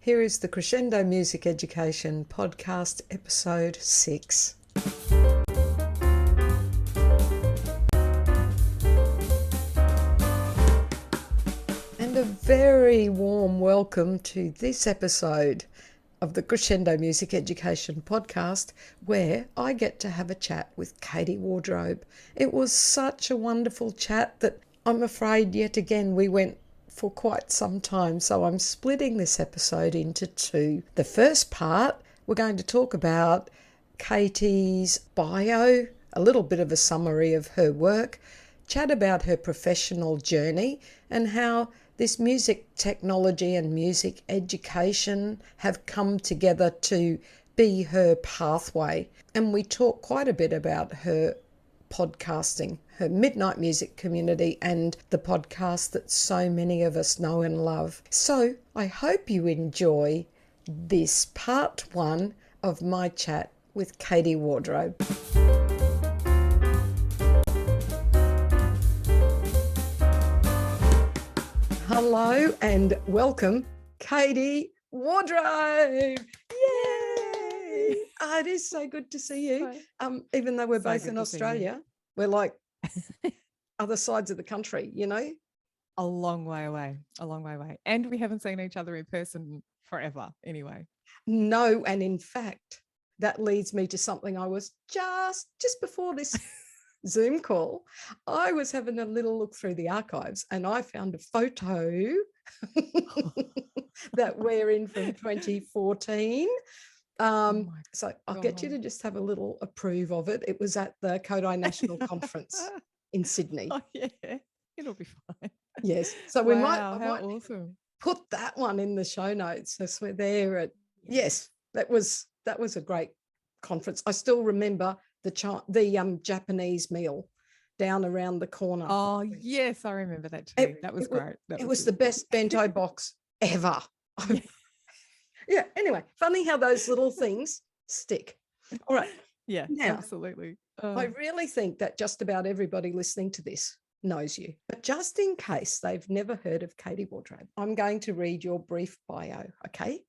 Here is the Crescendo Music Education Podcast, Episode 6. And a very warm welcome to this episode of the Crescendo Music Education Podcast, where I get to have a chat with Katie Wardrobe. It was such a wonderful chat that I'm afraid yet again we went for quite some time, so I'm splitting this episode into two. The first part, we're going to talk about Katie's bio, a little bit of a summary of her work, chat about her professional journey and how this music technology and music education have come together to be her pathway. And we talk quite a bit about her podcasting, her Midnight Music community, and the podcast that so many of us know and love. So I hope you enjoy this part one of my chat with Katie Wardrobe. Hello and welcome, Katie Wardrobe. Yay! Oh, it is so good to see you. Even though we're both in Australia, we're like other sides of the country, you know? A long way away. And we haven't seen each other in person forever anyway. No, and in fact, that leads me to something I was just before this Zoom call, I was having a little look through the archives and I found a photo that we're in from 2014. So I'll get you to just have a little approve of it. It was at the Kodai National Conference in Sydney. Oh, yeah, it'll be fine. Yes. So we might awesome. Put that one in the show notes as we're there at, yes, that was a great conference. I still remember the Japanese meal down around the corner. Oh, yes, I remember that too. That was great. It was the best bento box ever. Yeah, anyway, funny how those little things stick. All right. Yeah, now, absolutely. I really think that just about everybody listening to this knows you. But just in case they've never heard of Katie Wardrobe, I'm going to read your brief bio, okay?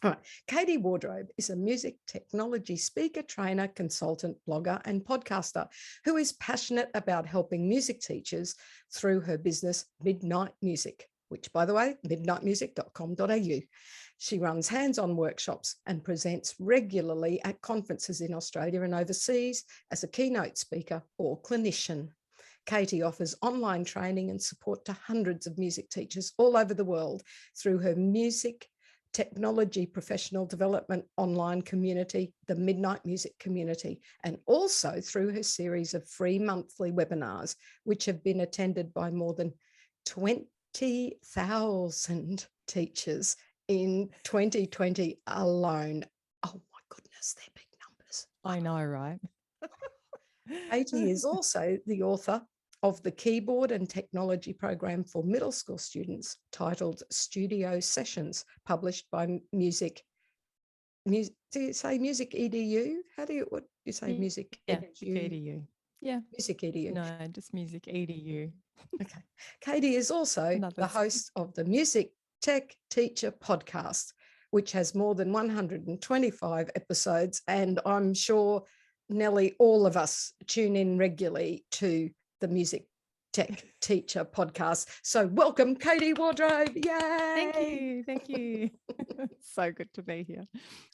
All right. Katie Wardrobe is a music technology speaker, trainer, consultant, blogger, and podcaster who is passionate about helping music teachers through her business, Midnight Music, which, by the way, midnightmusic.com.au. She runs hands-on workshops and presents regularly at conferences in Australia and overseas as a keynote speaker or clinician. Katie offers online training and support to hundreds of music teachers all over the world through her music technology professional development online community, the Midnight Music community, and also through her series of free monthly webinars, which have been attended by more than 20,000 teachers in 2020 alone. Oh my goodness, they're big numbers. I know, right? Katie is also the author of the keyboard and technology program for middle school students titled Studio Sessions, published by Music. Do you say Music EDU? What do you say? Music EDU. Yeah. Music EDU. No, just Music EDU. Okay. Katie is also the host of the Music Tech Teacher podcast, which has more than 125 episodes. And I'm sure, Nellie, all of us tune in regularly to the Music Tech Teacher podcast. So welcome, Katie Wardrobe. Yay! Thank you. So good to be here.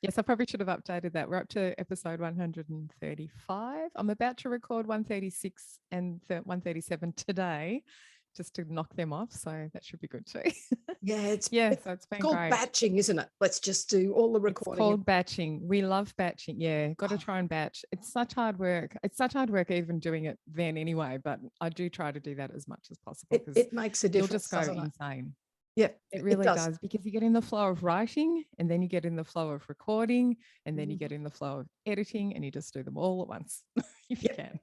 Yes, I probably should have updated that. We're up to episode 135. I'm about to record 136 and 137 today, just to knock them off. So that should be good too. Yeah, so it's been called great. Batching, isn't it? Let's just do all the recording. It's called batching. We love batching. Yeah, got to try and batch. It's such hard work. It's such hard work even doing it then anyway, but I do try to do that as much as possible. It makes a difference. You'll just go insane. Yeah, it really does, because you get in the flow of writing and then you get in the flow of recording and then you get in the flow of editing and you just do them all at once if you can.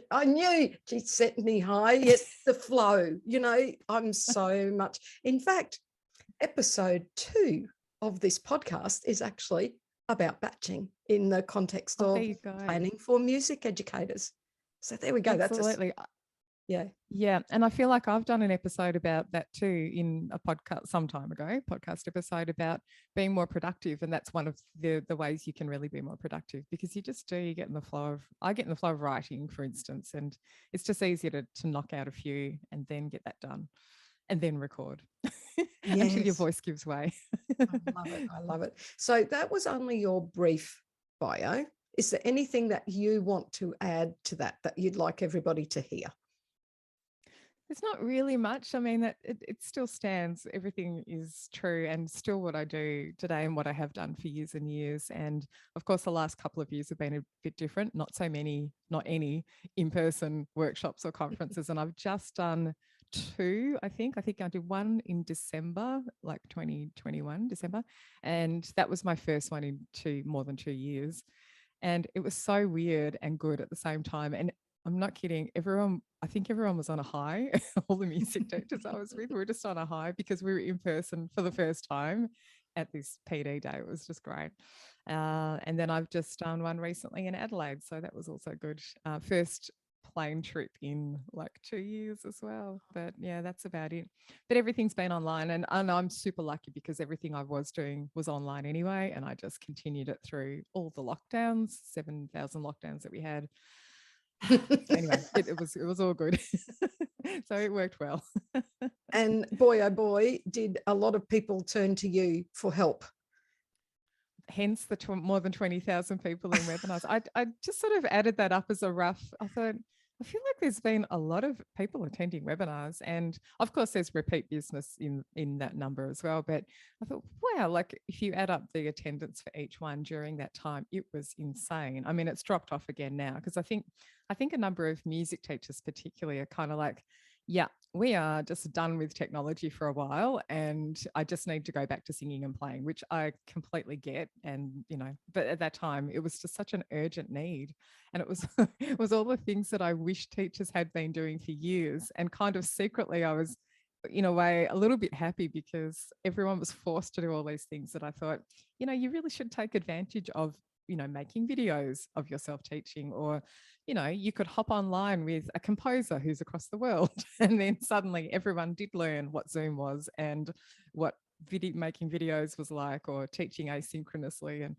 I knew she'd set me high. Yes, the flow, you know, I'm so much. In fact, episode 2 of this podcast is actually about batching in the context of planning for music educators. So there we go. Absolutely. Yeah. Yeah, and I feel like I've done an episode about that too in a podcast some time ago, podcast episode about being more productive, and that's one of the ways you can really be more productive, because you get in the flow of, I get in the flow of writing, for instance, and it's just easier to knock out a few and then get that done and then record until your Yes. voice gives way. I love it. I love it. So that was only your brief bio. Is there anything that you want to add to that you'd like everybody to hear? There's not really much. I mean, that it still stands. Everything is true and still what I do today and what I have done for years and years. And of course, the last couple of years have been a bit different. Not any in-person workshops or conferences. And I've just done two, I think. I think I did one in December, like 2021, December. And that was my first one in more than 2 years. And it was so weird and good at the same time. And I'm not kidding. I think everyone was on a high. All the music teachers I was with were just on a high because we were in person for the first time at this PD day. It was just great. And then I've just done one recently in Adelaide. So that was also good. First plane trip in like 2 years as well. But yeah, that's about it. But everything's been online, and I'm super lucky because everything I was doing was online anyway. And I just continued it through all the lockdowns, 7,000 lockdowns that we had. Anyway, it was all good. So it worked well. And boy, oh boy, did a lot of people turn to you for help. Hence the more than 20,000 people in webinars. I just sort of added that up as a rough. I thought, I feel like there's been a lot of people attending webinars, and of course there's repeat business in that number as well. But I thought, wow, like if you add up the attendance for each one during that time, it was insane. I mean, it's dropped off again now because I think a number of music teachers particularly are kind of like, yeah, we are just done with technology for a while and I just need to go back to singing and playing, which I completely get. And, but at that time it was just such an urgent need. And it was, it was all the things that I wish teachers had been doing for years. And kind of secretly I was, in a way, a little bit happy because everyone was forced to do all these things that I thought, you really should take advantage of, making videos of yourself teaching, or, you could hop online with a composer who's across the world. And then suddenly everyone did learn what Zoom was and what making videos was like, or teaching asynchronously. And,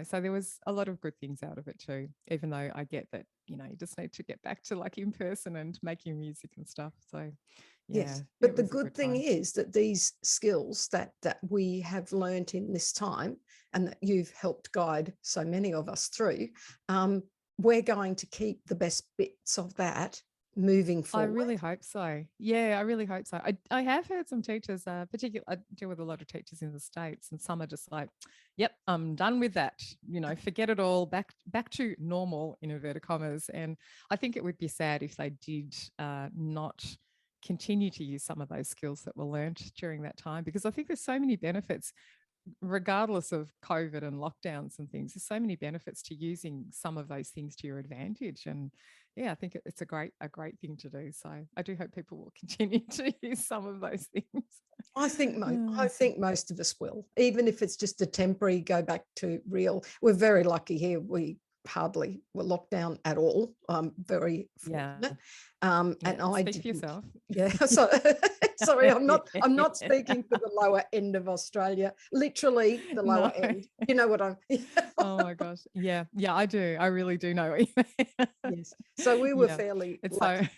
so there was a lot of good things out of it too, even though I get that, you just need to get back to like in person and making music and stuff. So yeah, yes, but the good thing is that these skills that we have learnt in this time and that you've helped guide so many of us through, we're going to keep the best bits of that moving forward. I really hope so. Yeah, I really hope so. I have heard some teachers, particularly I deal with a lot of teachers in the States, and some are just like, yep, I'm done with that. Forget it all, back to normal in inverted commas. And I think it would be sad if they did not continue to use some of those skills that were learnt during that time, because I think there's so many benefits regardless of COVID and lockdowns and things. There's so many benefits to using some of those things to your advantage. And yeah, I think it's a great thing to do. So I do hope people will continue to use some of those things. I think most of us will, even if it's just a temporary go back to real. We're very lucky here. We hardly were locked down at all. Very fortunate. And I speak for yourself. Yeah. So sorry, I'm not speaking for the lower end of Australia. Literally the lower end. You know what I'm. Oh my gosh. Yeah. Yeah, I do. I really do know what you mean. Yes. So we were fairly lucky. So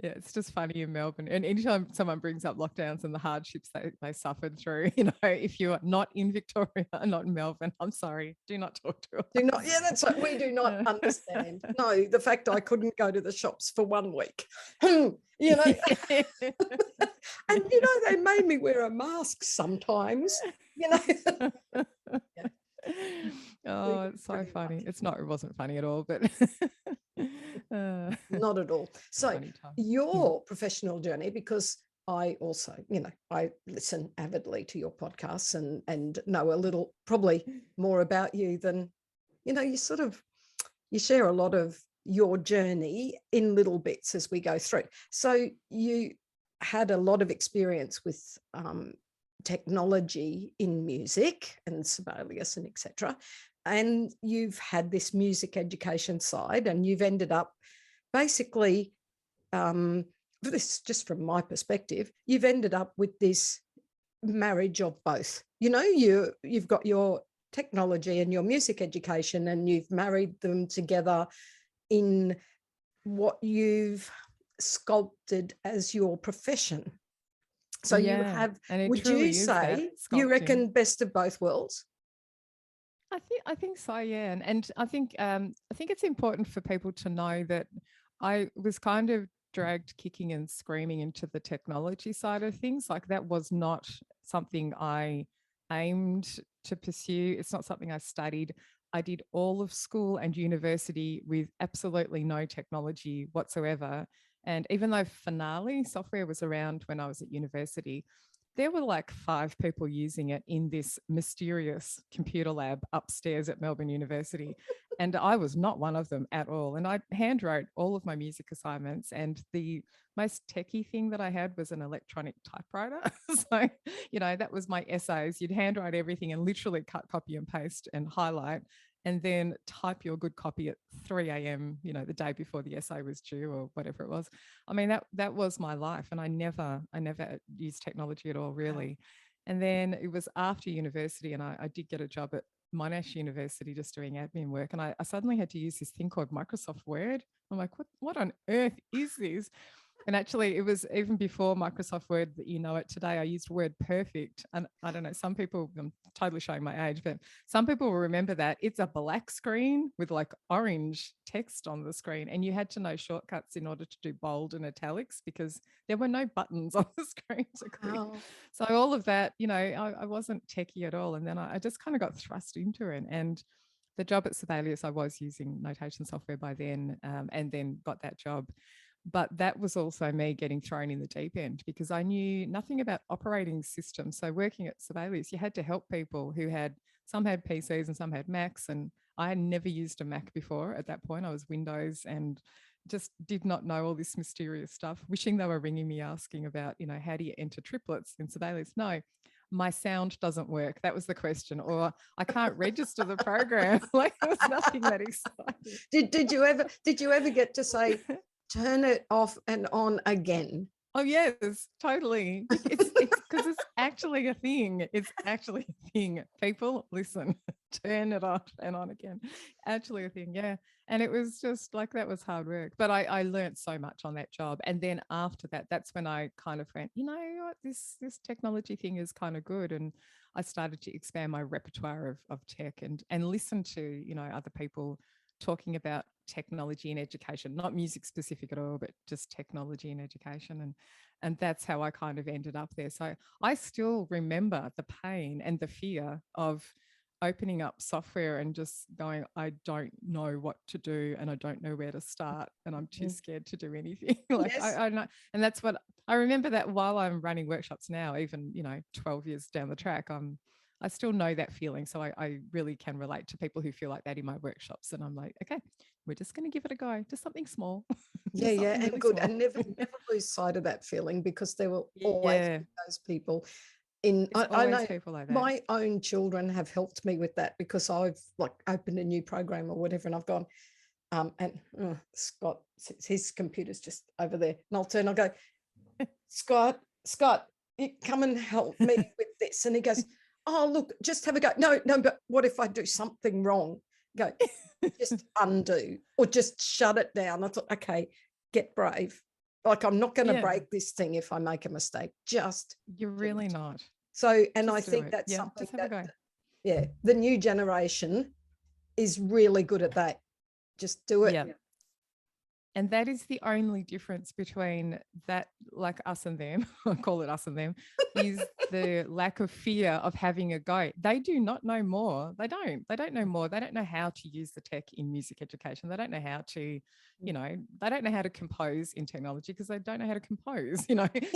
yeah, it's just funny in Melbourne. And anytime someone brings up lockdowns and the hardships they suffered through, if you're not in Victoria, not in Melbourne, I'm sorry, do not talk to us. Do not, yeah, that's right. We do not understand. No, the fact I couldn't go to the shops for 1 week. And they made me wear a mask sometimes, Yeah. Oh, it's so funny. It wasn't funny at all, but not at all. So your professional journey, because I also, I listen avidly to your podcasts and know a little, probably more about you than, you share a lot of your journey in little bits as we go through. So you had a lot of experience with technology in music and Sibelius and etc. And you've had this music education side, and you've ended up basically, this just from my perspective, you've ended up with this marriage of both. You've got your technology and your music education, and you've married them together in what you've sculpted as your profession. So you Yeah, have, and it would you truly is that say, you sculpting. reckon best of both worlds? I think so, yeah. And I think it's important for people to know that I was kind of dragged kicking and screaming into the technology side of things. Like that was not something I aimed to pursue. It's not something I studied. I did all of school and university with absolutely no technology whatsoever. And even though Finale software was around when I was at university, there were like 5 people using it in this mysterious computer lab upstairs at Melbourne University. And I was not one of them at all. And I handwrote all of my music assignments. And the most techie thing that I had was an electronic typewriter. So, that was my essays. You'd handwrite everything and literally cut, copy, and paste and highlight, and then type your good copy at 3 a.m., the day before the essay was due or whatever it was. I mean, that was my life. And I never used technology at all, really. And then it was after university, and I did get a job at Monash University just doing admin work. And I suddenly had to use this thing called Microsoft Word. I'm like, what on earth is this? And actually, it was even before Microsoft Word that it today. I used Word Perfect. And I don't know, some people, I'm totally showing my age, but some people will remember that. It's a black screen with like orange text on the screen. And you had to know shortcuts in order to do bold and italics because there were no buttons on the screen to click. Oh. So all of that, I wasn't techie at all. And then I just kind of got thrust into it. And the job at Sibelius, I was using notation software by then, and then got that job. But that was also me getting thrown in the deep end because I knew nothing about operating systems. So working at Sibelius, you had to help people who some had PCs and some had Macs. And I had never used a Mac before at that point. I was Windows and just did not know all this mysterious stuff, wishing they were ringing me asking about, how do you enter triplets in Sibelius? No, my sound doesn't work. That was the question. Or I can't register the program. Like it was nothing that exciting. Did you ever get to say, turn it off and on again? Oh yes, totally. It's because it's actually a thing. It's actually a thing. People, listen, turn it off and on again. Actually a thing, yeah. And it was just like that was hard work. But I learned so much on that job. And then after that, that's when I kind of went, you know what, this technology thing is kind of good. And I started to expand my repertoire of tech and listen to, other people talking about technology in education, not music specific at all, but just technology in education. And that's how I kind of ended up there. So I still remember the pain and the fear of opening up software and just going, I don't know what to do and I don't know where to start and I'm too scared to do anything. Like Yes. I know. And that's what I remember, that while I'm running workshops now, even, 12 years down the track, I still know that feeling. So I really can relate to people who feel like that in my workshops. And I'm like, okay, we're just going to give it a go. Just something small. Yeah, yeah, something and really good. small. And never lose sight of that feeling, because there will always Yeah, be those people. it's I always know people like that. my own children have helped me with that, because I've like opened a new program or whatever, and I've gone, and Scott, his computer's just over there, and I'll go, Scott, you come and help me with this. And he goes, oh, look, just have a go. No, but what if I do something wrong? Go, just undo or just shut it down. I thought, okay, get brave. Like, I'm not going to Yeah, break this thing if I make a mistake. Just you're do really it. not. So, and I Just do think it. that's Yeah, something just have a that, go. yeah, the new generation is really good at that. Just do it. Yeah. And that is the only difference between that, like us and them, I call it us and them, is the lack of fear of having a go. They do not know more. They don't know more. They don't know how to use the tech in music education. They don't know how to, they don't know how to compose in technology because they don't know how to compose,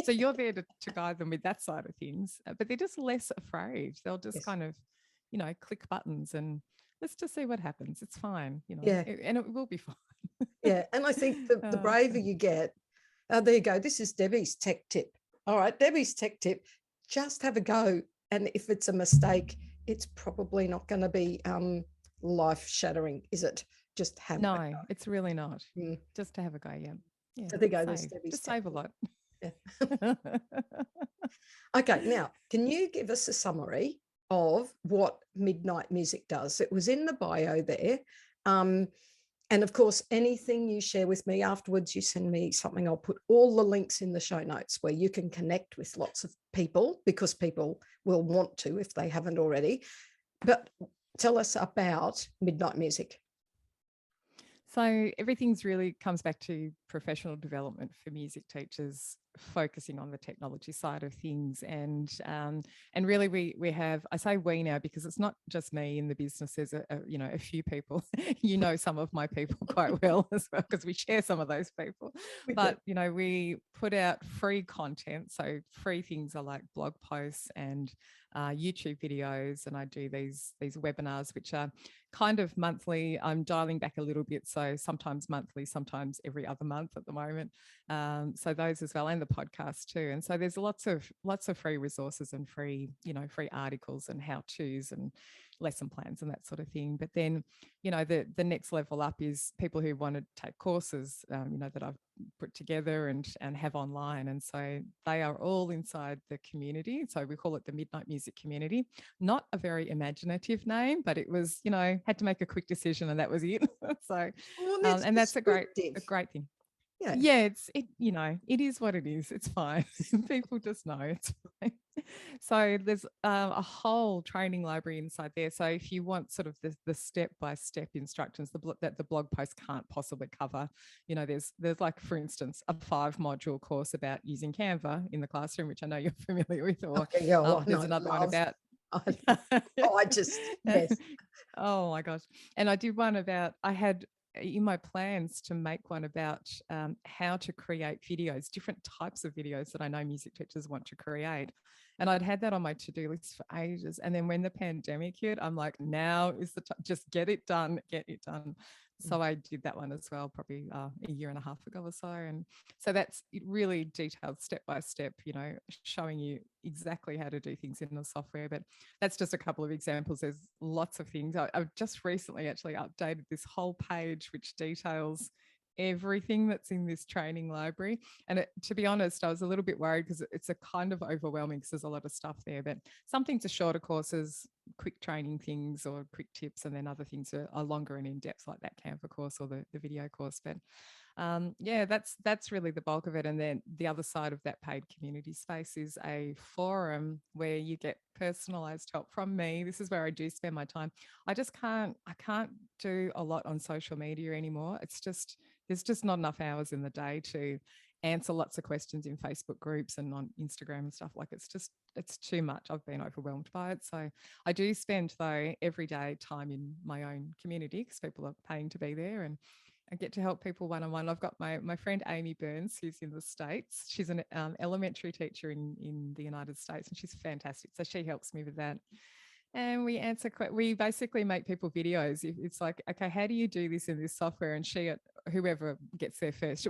So you're there to guide them with that side of things, but they're just less afraid. They'll just kind of, click buttons and let's just see what happens. It's fine, Yeah. and it will be fine. Yeah. And I think the braver you get, there you go. This is Debbie's tech tip. All right, Debbie's tech tip, just have a go. And if it's a mistake, it's probably not going to be life shattering, is it? just have a No, it's really not. go. Just to have a go, yeah. Yeah, So there you go, the save. steady Just step. save a lot. Yeah. Okay, now, can you give us a summary of what Midnight Music does? It was in the bio there. And of course, anything you share with me afterwards, you send me something. I'll put all the links in the show notes where you can connect with lots of people, because people will want to if they haven't already. But tell us about Midnight Music. So everything's really comes back to professional development for music teachers, focusing on the technology side of things, and really we have, I say we now because it's not just me in the business. There's a few people. You know, some of my people quite well as well, because we share some of those people. But we put out free content, so free things are like blog posts and YouTube videos, and I do these webinars which are kind of monthly. I'm dialing back a little bit, so sometimes monthly, sometimes every other month at the moment. So those as well, and the podcast too. And so there's lots of free resources and free articles and how-tos and lesson plans and that sort of thing. But then, the next level up is people who want to take courses, that I've put together and have online. And so they are all inside the community. So we call it the Midnight Music Community. Not a very imaginative name, but it was, had to make a quick decision and that was it. So, and that's a great thing. Yeah, it is what it is. It's fine. People just know it's fine. So there's a whole training library inside there. So if you want sort of the step-by-step instructions that the blog post can't possibly cover, there's like, for instance, a 5-module course about using Canva in the classroom, which I know you're familiar with, or there's another one about yes. Oh my gosh. And I did one about, I had in my plans to make one about how to create videos, different types of videos that I know music teachers want to create. And I'd had that on my to-do list for ages. And then when the pandemic hit, I'm like, now is the time, just get it done. So I did that one as well, probably a year and a half ago or so. And so that's really detailed step-by-step, showing you exactly how to do things in the software. But that's just a couple of examples. There's lots of things. I've just recently actually updated this whole page, which details everything that's in this training library. And to be honest, I was a little bit worried because it's a kind of overwhelming because there's a lot of stuff there. But some things are shorter courses, quick training things or quick tips, and then other things are longer and in-depth, like that Canva course or the video course. But that's really the bulk of it. And then the other side of that paid community space is a forum where you get personalized help from me. This is where I do spend my time. I can't do a lot on social media anymore. There's just not enough hours in the day to answer lots of questions in Facebook groups and on Instagram and stuff. Like, it's too much. I've been overwhelmed by it. So I do spend, though, every day time in my own community because people are paying to be there, and I get to help people one-on-one. I've got my friend Amy Burns, who's in the States. She's an elementary teacher in the United States, and she's fantastic. So she helps me with that. And we basically make people videos. It's like, okay, how do you do this in this software? And whoever gets there first,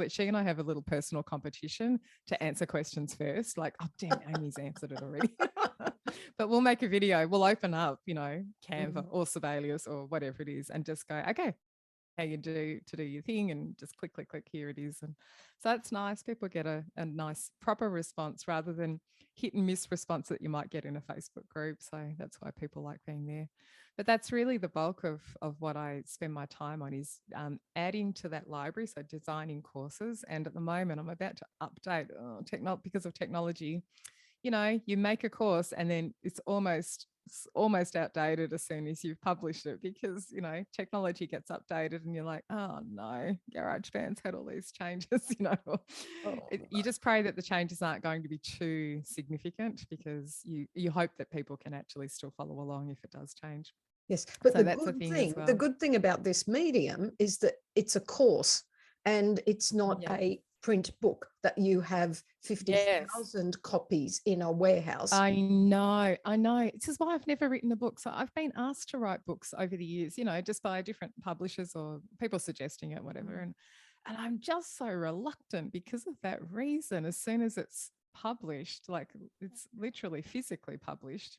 she and I have a little personal competition to answer questions first. Like, oh, damn, Amy's answered it already. But we'll make a video. We'll open up, Canva or Sibelius or whatever it is, and just go, okay, how you do to do your thing, and just click, here it is. And so it's nice. People get a nice proper response rather than hit and miss response that you might get in a Facebook group. So that's why people like being there. But that's really the bulk of what I spend my time on, is adding to that library. So designing courses. And at the moment I'm about to update because of technology. You make a course and then it's almost outdated as soon as you've published it, because technology gets updated and you're like, oh no, GarageBand's had all these changes. You just pray that the changes aren't going to be too significant, because you hope that people can actually still follow along if it does change. Yes, but so that's a thing as well. The good thing about this medium is that it's a course and it's not a print book that you have 50,000 copies in a warehouse. I know. This is why I've never written a book. So I've been asked to write books over the years, just by different publishers or people suggesting it, whatever. And I'm just so reluctant because of that reason. As soon as it's published, like it's literally physically published,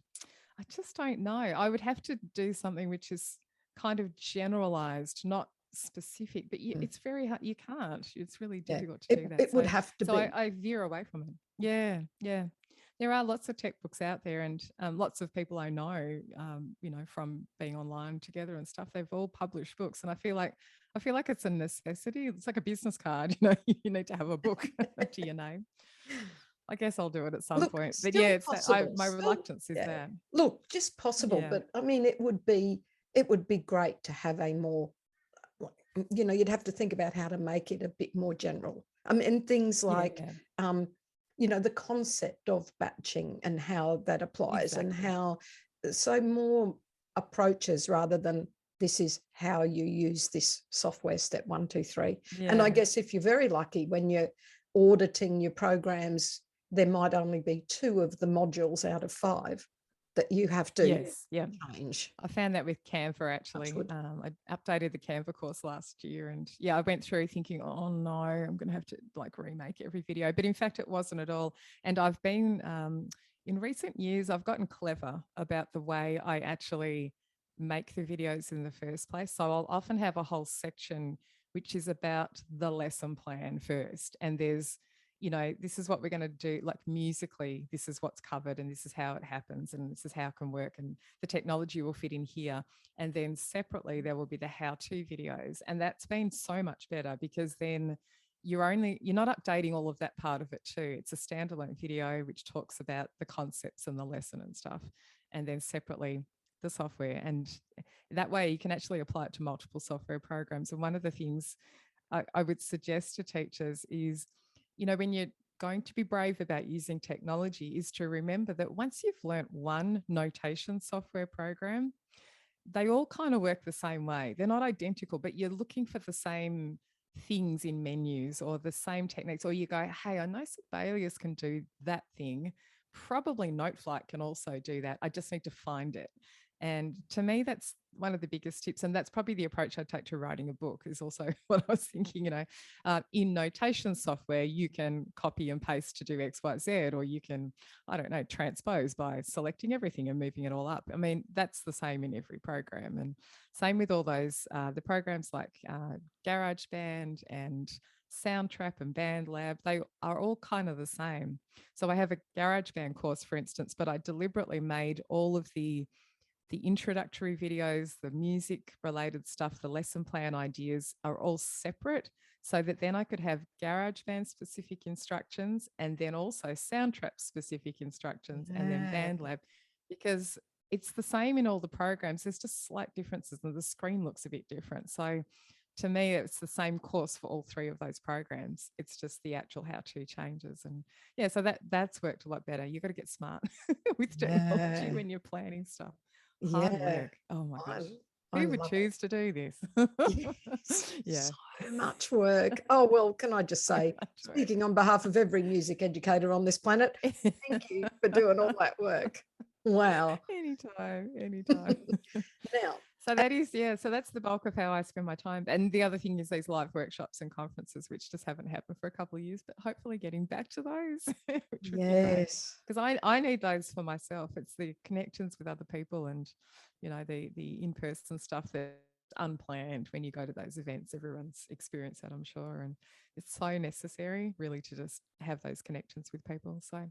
I just don't know. I would have to do something which is kind of generalized, not specific, but it's very hard. You can't. It's really Yeah, difficult to do that. it would have to So be. I veer away from it. Yeah, yeah. There are lots of tech books out there, and lots of people I know, from being online together and stuff. They've all published books, and I feel like it's a necessity. It's like a business card. You need to have a book to your name. I guess I'll do it at some Look, point. But yeah, still it's that possible. my Still, reluctance is yeah. that. Look, just possible. Yeah. But I mean, it would be great to have a more, you'd have to think about how to make it a bit more general. I mean, things like, Yeah. the concept of batching and how that applies, and Exactly. how, so more approaches rather than this is how you use this software, step 1, 2, 3. And I Yeah. guess if you're very lucky, when you're auditing your programs, there might only be 2 of the modules out of 5 that you have to Yes. Yeah. change. I found that with Canva actually. I updated the Canva course last year, and yeah, I went through thinking, oh no, I'm going to have to like remake every video. But in fact, it wasn't at all. And I've been, in recent years, I've gotten clever about the way I actually make the videos in the first place. So I'll often have a whole section which is about the lesson plan first. And there's, this is what we're going to do, like musically, this is what's covered, and this is how it happens, and this is how it can work, and the technology will fit in here. And then separately, there will be the how-to videos. And that's been so much better, because then you're not updating all of that part of it too. It's a standalone video which talks about the concepts and the lesson and stuff. And then separately, the software. And that way you can actually apply it to multiple software programs. And one of the things I would suggest to teachers is, when you're going to be brave about using technology, is to remember that once you've learnt one notation software program, they all kind of work the same way. They're not identical, but you're looking for the same things in menus or the same techniques, or you go, hey, I know Sibelius can do that thing. Probably Noteflight can also do that. I just need to find it. And to me, that's one of the biggest tips. And that's probably the approach I take to writing a book, is also what I was thinking, in notation software, you can copy and paste to do X, Y, Z, or you can, I don't know, transpose by selecting everything and moving it all up. I mean, that's the same in every program. And same with all those, the programs like GarageBand and Soundtrap and BandLab, they are all kind of the same. So I have a GarageBand course, for instance, but I deliberately made all of the introductory videos, the music related stuff, the lesson plan ideas are all separate, so that then I could have GarageBand specific instructions, and then also Soundtrap specific instructions, and then BandLab, because it's the same in all the programs. There's just slight differences, and the screen looks a bit different. So to me, it's the same course for all 3 of those programs. It's just the actual how-to changes. And yeah, so that's worked a lot better. You've got to get smart with technology when you're planning stuff. Hard work. Oh my gosh. I Who would love choose to do this? Yes, Yeah. so much work. Oh, well, can I just say, speaking on behalf of every music educator on this planet, thank you for doing all that work. Wow. Anytime. Now, So that is, yeah, so that's the bulk of how I spend my time. And the other thing is these live workshops and conferences, which just haven't happened for a couple of years, but hopefully getting back to those, which would be great. Because I need those for myself. It's the connections with other people, and, the in-person stuff that's unplanned when you go to those events. Everyone's experienced that, I'm sure. And it's so necessary, really, to just have those connections with people. So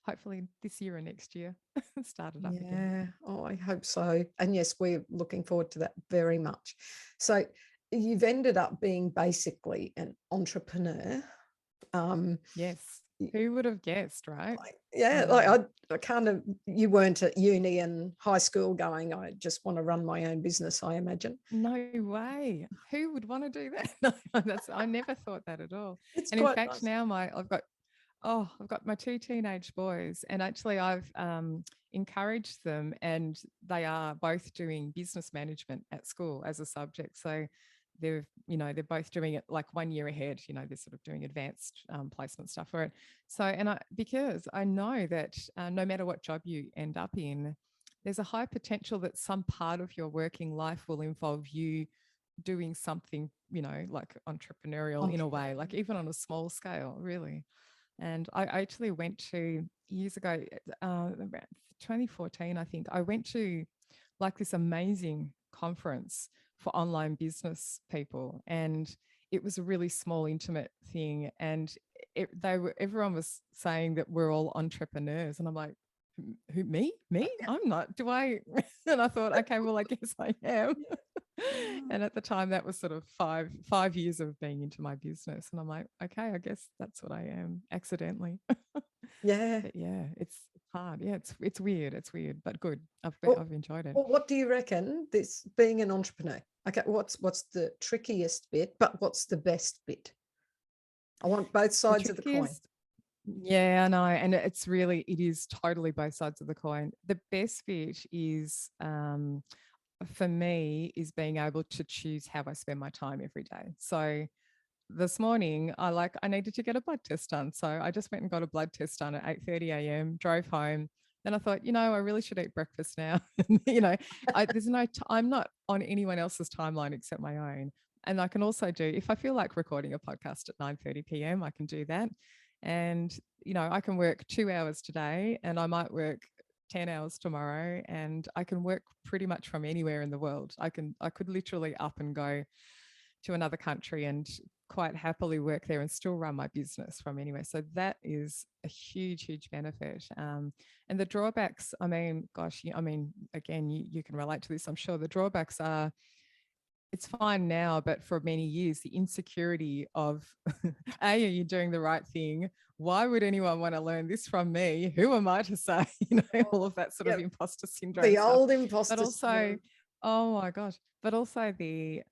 hopefully this year or next year, start it up again. Oh, I hope so. And yes, we're looking forward to that very much. So you've ended up being basically an entrepreneur. Yes. Who would have guessed, right? I kind of, you weren't at uni and high school going, I just want to run my own business, I imagine. No way. Who would want to do that? No, I never thought that at all. It's and in quite fact, nice. now I've got my 2 teenage boys, and actually I've encouraged them, and they are both doing business management at school as a subject. So they're both doing it like 1 year ahead. They're sort of doing advanced placement stuff for it. So, because I know that no matter what job you end up in, there's a high potential that some part of your working life will involve you doing something, like entrepreneurial in a way, like even on a small scale, really. And I actually went to, years ago, around 2014, I think, I went to like this amazing conference for online business people, and it was a really small, intimate thing. And everyone was saying that we're all entrepreneurs, and I'm like, who, me? I'm not. Do I? And I thought, okay, well, I guess I am. And at the time, that was sort of five years of being into my business, and I'm like, okay, I guess that's what I am, accidentally. Yeah. But yeah, it's hard. Yeah, it's weird. It's weird, but good. Well, I've enjoyed it. well, what do you reckon, this being an entrepreneur? Okay, what's the trickiest bit, but what's the best bit? I want both The sides of the coin. trickiest, yeah, I know, and it is totally both sides of the coin. The best bit is, for me, is being able to choose how I spend my time every day. So this morning, I needed to get a blood test done, so I just went and got a blood test done at 8:30 a.m. Drove home. Then I thought, I really should eat breakfast now. I'm not on anyone else's timeline except my own. And I can also do, if I feel like recording a podcast at 9:30 p.m., I can do that. And, I can work 2 hours today, and I might work 10 hours tomorrow, and I can work pretty much from anywhere in the world. I could literally up and go to another country and quite happily work there and still run my business from anywhere. So that is a huge, huge benefit. And the drawbacks, I mean, gosh, again, you can relate to this, I'm sure. The drawbacks are, it's fine now, but for many years, the insecurity of, are you doing the right thing? Why would anyone want to learn this from me? Who am I to say? All of that sort of imposter syndrome The stuff. old imposter But also, syndrome. oh my gosh, but also the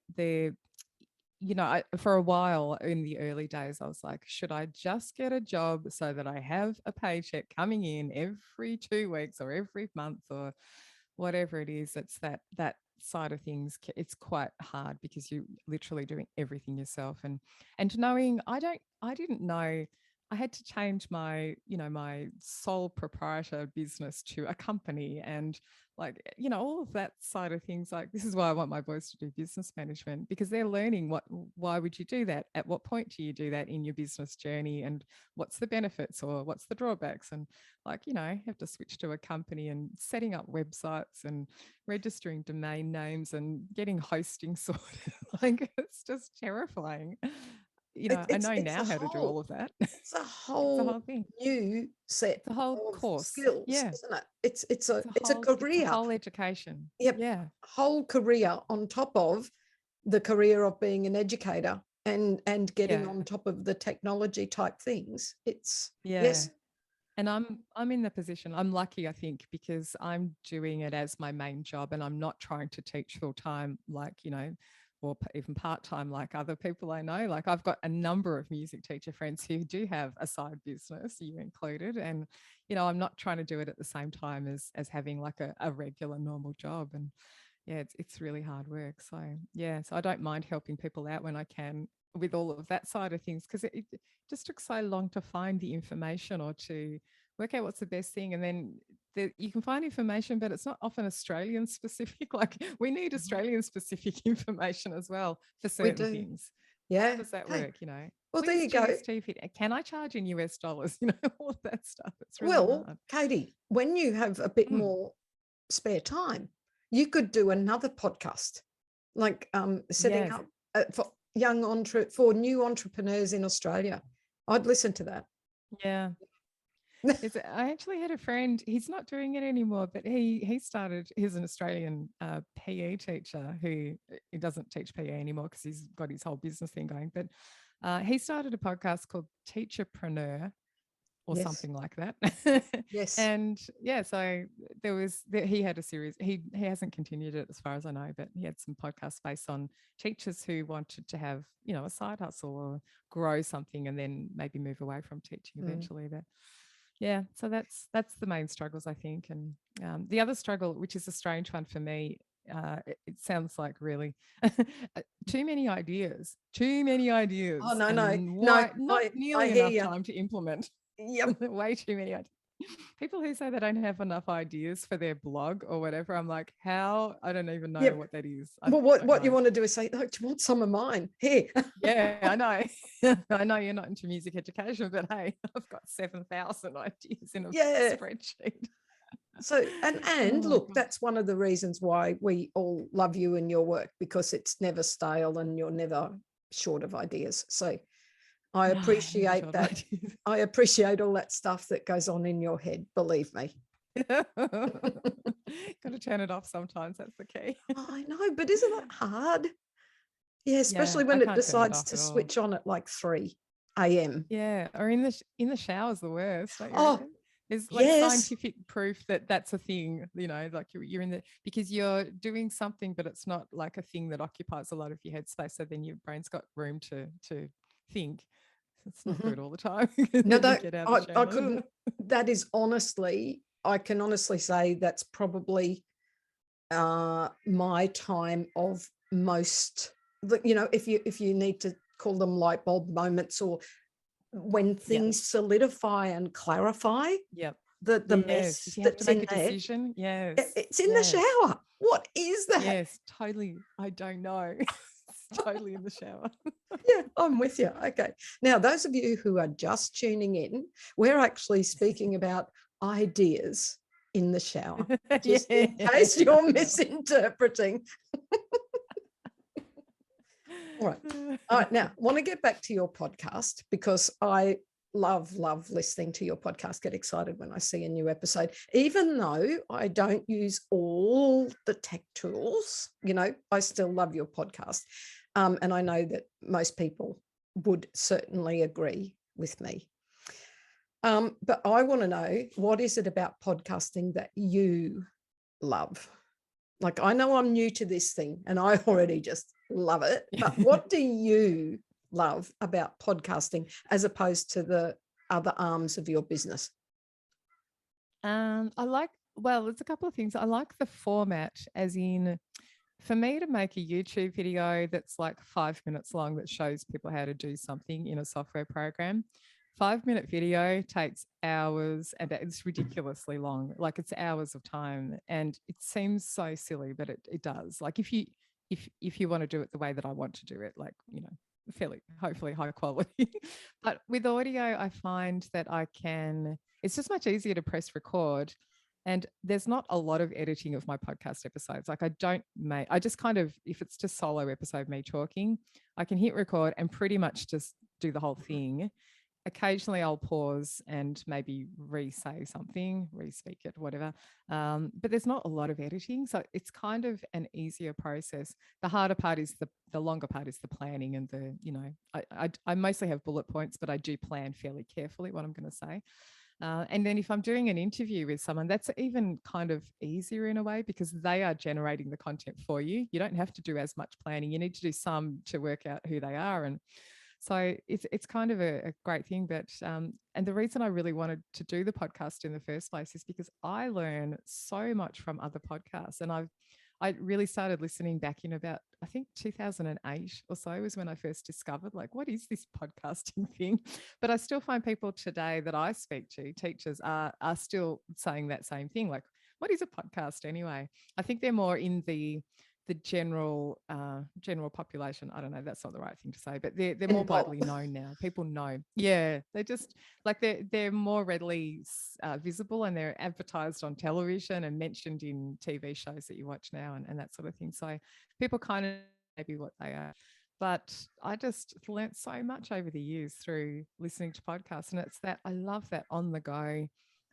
for a while in the early days, I was like, should I just get a job so that I have a paycheck coming in every 2 weeks or every month or whatever it is? It's that side of things. It's quite hard because you're literally doing everything yourself. And knowing, I didn't know I had to change my sole proprietor business to a company, and all of that side of things. Like, this is why I want my boys to do business management, because they're learning why would you do that? At what point do you do that in your business journey? And what's the benefits or what's the drawbacks? And you have to switch to a company and setting up websites and registering domain names and getting hosting sorted. It's just terrifying. I know now how to do all of that. It's a It's a whole whole thing. new set It's a whole of course. skills, Yeah. isn't it? It's a It's a career. whole education. Yep. Yeah. Whole career on top of the career of being an educator and getting on top of the technology type things. It's yes. And I'm in the position, I'm lucky, I think, because I'm doing it as my main job, and I'm not trying to teach full time, or even part-time like other people I know. Like, I've got a number of music teacher friends who do have a side business, you included. And, I'm not trying to do it at the same time as having like a regular normal job. And yeah, it's really hard work. So yeah, so I don't mind helping people out when I can with all of that side of things, because it just took so long to find the information or to work out what's the best thing. And then you can find information, but it's not often Australian specific. Like, we need Australian specific information as well for certain things. Yeah. How does that work? Well, there you go. Can I charge in US dollars? All of that stuff. It's really hard. Katie, when you have a bit more spare time, you could do another podcast, like setting up for for new entrepreneurs in Australia. I'd listen to that. Yeah. I actually had a friend, he's not doing it anymore, but he's an Australian PE teacher he doesn't teach PE anymore because he's got his whole business thing going. But he started a podcast called Teacherpreneur or something like that. Yes. And yeah, so he had a series. He hasn't continued it as far as I know, but he had some podcasts based on teachers who wanted to have, a side hustle or grow something and then maybe move away from teaching eventually. But yeah, so that's the main struggles, I think. And the other struggle, which is a strange one for me, it sounds like really too many ideas. Oh, no, not nearly enough time to implement. Yep. Way too many ideas. People who say they don't have enough ideas for their blog or whatever, I'm like, how? I don't even know what that is. Well, what you want to do is say, look, do you want some of mine? Here. Yeah, I know. I know you're not into music education, but hey, I've got 7,000 ideas in a spreadsheet. So, and Oh look, gosh. that's one of the reasons why we all love you and your work, because it's never stale and you're never short of ideas. So I No, never appreciate short of that. ideas. I appreciate all that stuff that goes on in your head, believe me. Got to turn it off sometimes. That's the key. I know, but isn't that hard? Yeah, especially Yeah, I when it can't turn it decides off to at all. switch on at like 3 a.m. Yeah, or in the shower's the worst, don't you Oh, reckon? There's like yes. scientific proof that that's a thing, like you're in the, because you're doing something, but it's not like a thing that occupies a lot of your headspace. So then your brain's got room to think. It's not good Mhm. all the time. No, Then you no, get out of the I shower. couldn't. That is honestly, I can honestly say that's probably my time of most, if you need to call them light bulb moments, or when Yep. things solidify and clarify Yep. the Yes. mess If you have to that's make in a there. decision. Yes. It's in the Yes. shower. What is that? Yes. Totally. I don't know. It's totally in the shower. Yeah, I'm with you. Okay. Now, those of you who are just tuning in, we're actually speaking about ideas in the shower, just in case Yeah. you're misinterpreting. All right. All right. Now, I want to get back to your podcast, because I love listening to your podcast. Get excited when I see a new episode, even though I don't use all the tech tools. I still love your podcast. And I know that most people would certainly agree with me. But I want to know, what is it about podcasting that you love? Like, I know I'm new to this thing and I already just love it, but what do you love about podcasting as opposed to the other arms of your business? It's a couple of things. I like the format, as in, for me to make a YouTube video that's like 5 minutes long that shows people how to do something in a software program. 5 minute video takes hours and it's ridiculously long. Like, it's hours of time, and it seems so silly, but it does. Like, if you want to do it the way that I want to do it, like, fairly, hopefully high quality. But with audio, I find that it's just much easier to press record. And there's not a lot of editing of my podcast episodes. Like, I just kind of, if it's just solo episode, me talking, I can hit record and pretty much just do the whole thing. Occasionally I'll pause and maybe re-say something, re-speak it, whatever. But there's not a lot of editing. So it's kind of an easier process. The harder part is the longer part is the planning and I mostly have bullet points, but I do plan fairly carefully what I'm going to say. And then if I'm doing an interview with someone, that's even kind of easier in a way, because they are generating the content for you. You don't have to do as much planning. You need to do some to work out who they are. And so it's kind of a great thing. But and the reason I really wanted to do the podcast in the first place is because I learn so much from other podcasts. And I really started listening back in about, I think 2008 or so was when I first discovered, like, what is this podcasting thing? But I still find people today that I speak to, teachers, are still saying that same thing. Like, what is a podcast anyway? I think they're more in the general population. I don't know, that's not the right thing to say, but they're more widely known now. People know. Yeah, they're just like, they're more readily visible, and they're advertised on television and mentioned in TV shows that you watch now, and that sort of thing. So people kind of maybe what they are. But I just learnt so much over the years through listening to podcasts, and it's that I love that on the go.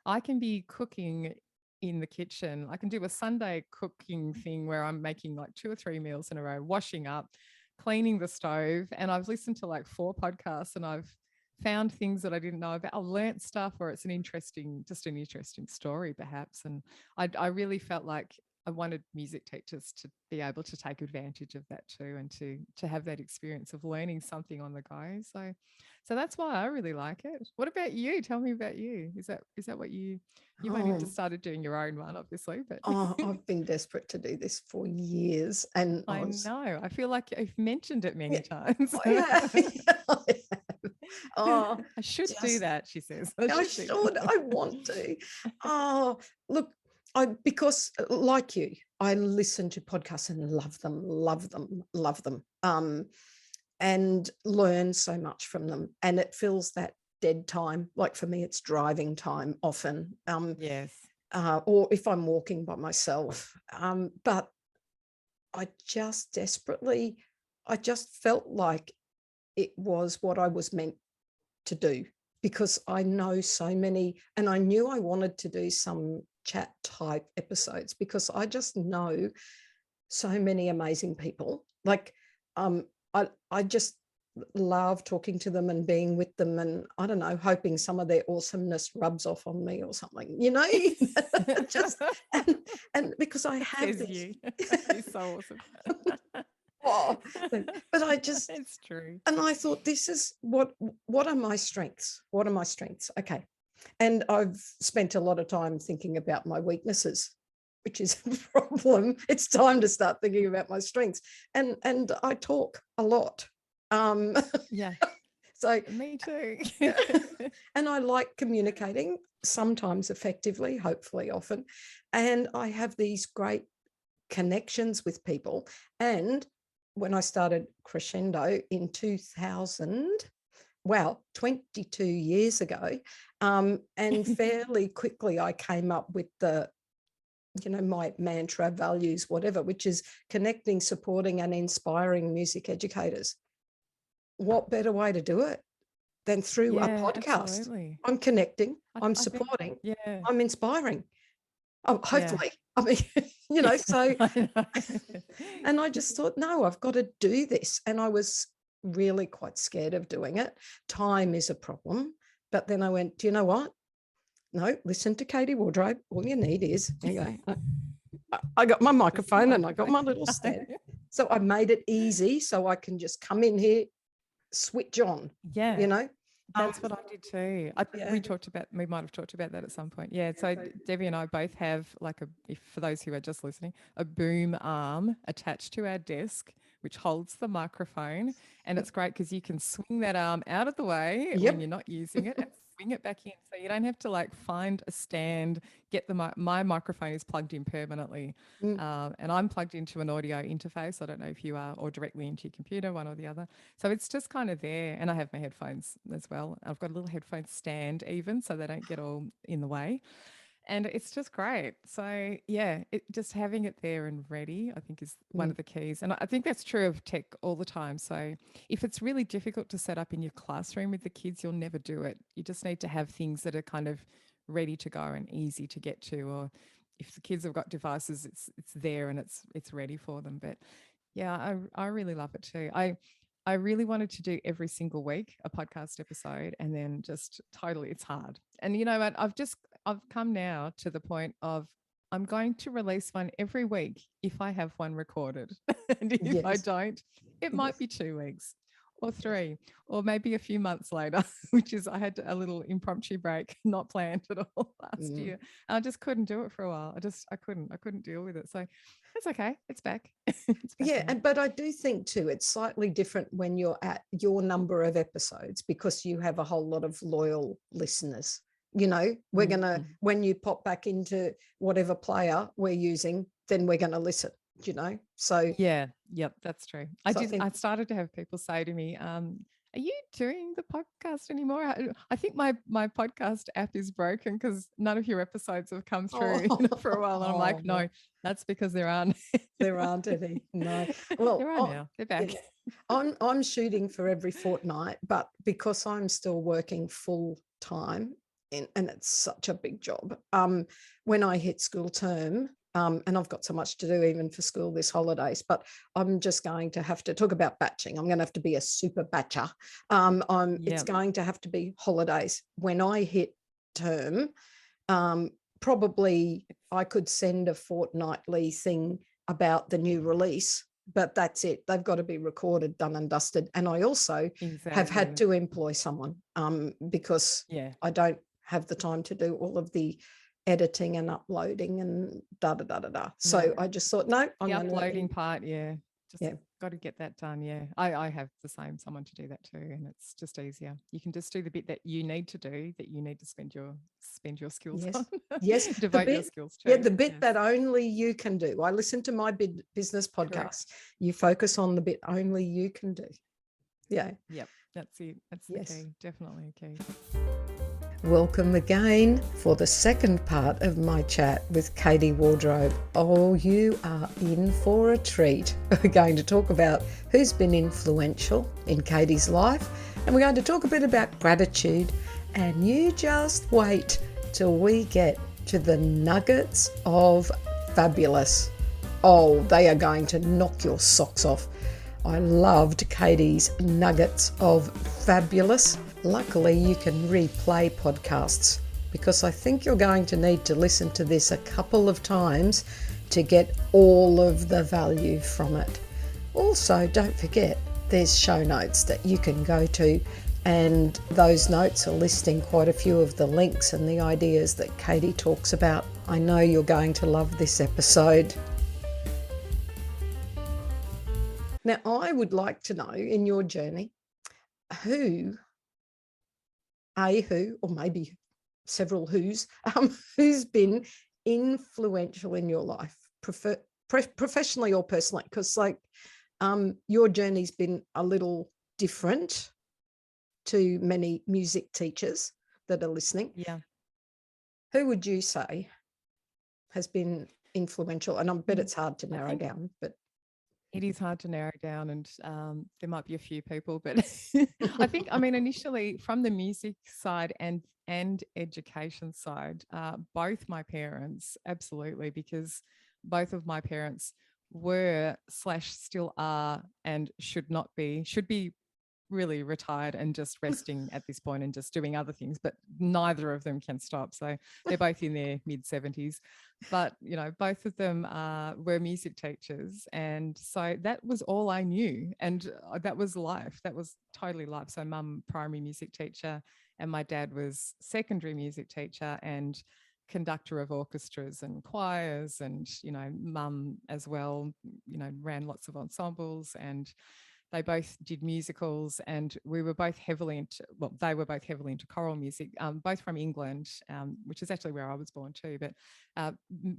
I can be cooking in the kitchen. I can do a Sunday cooking thing where I'm making like 2 or 3 meals in a row, washing up, cleaning the stove. And I've listened to like 4 podcasts, and I've found things that I didn't know about. I've learnt stuff, or it's an interesting story perhaps. And I really felt like I wanted music teachers to be able to take advantage of that too, and to have that experience of learning something on the go. So that's why I really like it. What about you? Tell me about you. Is that what you went into, started doing your own one, obviously, but I've been desperate to do this for years, and I know. I feel like I've mentioned it many yeah, times. I have. Oh, I should do that, she says. I should. I want to. Oh, look, because like you, I listen to podcasts and love them, and learn so much from them. And it fills that dead time. Like for me, it's driving time often. Yes. or if I'm walking by myself. But I just felt like it was what I was meant to do, because I know so many, and I knew I wanted to do some chat type episodes because I just know so many amazing people. Like, I just love talking to them and being with them, and I don't know, hoping some of their awesomeness rubs off on me or something, just and because I have this. You. You're so awesome. Oh, but I just, it's true. And I thought, this is what are my strengths? What are my strengths? Okay. And I've spent a lot of time thinking about my weaknesses, which is a problem. It's time to start thinking about my strengths. And I talk a lot. Yeah. So me too. And I like communicating, sometimes effectively, hopefully often. And I have these great connections with people. And when I started Crescendo in 2000, 22 years ago, and fairly quickly I came up with my mantra, values, whatever, which is connecting, supporting, and inspiring music educators. What better way to do it than through a podcast? Absolutely. I'm connecting, I'm supporting, I'm inspiring. Oh, hopefully. I mean, so, and I just thought, no, I've got to do this. And I was really quite scared of doing it. Time is a problem. But then I went, do you know what? No, listen to Katie Wardrobe. All you need is, I got my microphone and I got my little stand. So I made it easy so I can just come in here, switch on. Yeah. That's what I did too. We might have talked about that at some point. Yeah. So Debbie and I both have for those who are just listening, a boom arm attached to our desk, which holds the microphone. And it's great because you can swing that arm out of the way when you're not using it and swing it back in. So you don't have to find a stand, get my microphone is plugged in permanently. And I'm plugged into an audio interface. I don't know if you are, or directly into your computer, one or the other. So it's just kind of there. And I have my headphones as well. I've got a little headphone stand even, so they don't get all in the way. And it's just great. So just having it there and ready, I think, is one of the keys. And I think that's true of tech all the time. So if it's really difficult to set up in your classroom with the kids, you'll never do it. You just need to have things that are kind of ready to go and easy to get to. Or if the kids have got devices, it's there and it's ready for them. But yeah, I really love it too. I really wanted to do every single week a podcast episode, and then just totally, it's hard. And you know what? I've come now to the point of I'm going to release one every week if I have one recorded. And if I don't, it might be 2 weeks or 3, or maybe a few months later, which is I had a little impromptu break, not planned at all last year. I just couldn't do it for a while. I couldn't deal with it. So it's okay. It's back. But I do think too, it's slightly different when you're at your number of episodes, because you have a whole lot of loyal listeners. We're going to, when you pop back into whatever player we're using, then we're going to listen, so. Yep, that's true. I started to have people say to me, are you doing the podcast anymore? I think my podcast app is broken because none of your episodes have come through for a while. And I'm like, no, that's because there aren't. There aren't any. No. Well, there are now. They're back. I'm shooting for every fortnight, but because I'm still working full time, and it's such a big job, when I hit school term, and I've got so much to do even for school this holidays, but I'm just going to have to talk about batching. I'm going to have to be a super batcher. It's going to have to be holidays. When I hit term, probably I could send a fortnightly thing about the new release, but that's it. They've got to be recorded, done and dusted. And I also have had to employ someone because I don't have the time to do all of the editing and uploading and So I just thought, no, I'm the uploading part. Got to get that done. I have the same, someone to do that too, and it's just easier. You can just do the bit that you need to do, that you need to spend your skills on. Devote your skills to. The bit that only you can do. I listen to my business podcast. Correct. You focus on the bit only you can do. Yep, that's it. That's the key. Definitely a key. Welcome again for the second part of my chat with Katie Wardrobe. Oh, you are in for a treat. We're going to talk about who's been influential in Katie's life, and we're going to talk a bit about gratitude. And you just wait till we get to the nuggets of fabulous. Oh, they are going to knock your socks off. I loved Katie's nuggets of fabulous. Luckily, you can replay podcasts because I think you're going to need to listen to this a couple of times to get all of the value from it. Also, don't forget, there's show notes that you can go to, and those notes are listing quite a few of the links and the ideas that Katie talks about. I know you're going to love this episode. Now, I would like to know in your journey who, or maybe several who's been influential in your life, professionally or personally, because your journey's been a little different to many music teachers that are listening. Yeah. Who would you say has been influential? And I bet it's hard to narrow down, but it is hard to narrow down, and there might be a few people, but I think, initially from the music side and education side, both my parents, absolutely, because both of my parents were / still are and should be really retired and just resting at this point and just doing other things, but neither of them can stop. So they're both in their mid 70s, but both of them were music teachers, and so that was all I knew, and that was life. That was totally life. So mum, primary music teacher, and my dad was secondary music teacher and conductor of orchestras and choirs, and mum as well ran lots of ensembles, and they both did musicals, and we were both heavily into, they were both heavily into choral music, both from England, which is actually where I was born too, but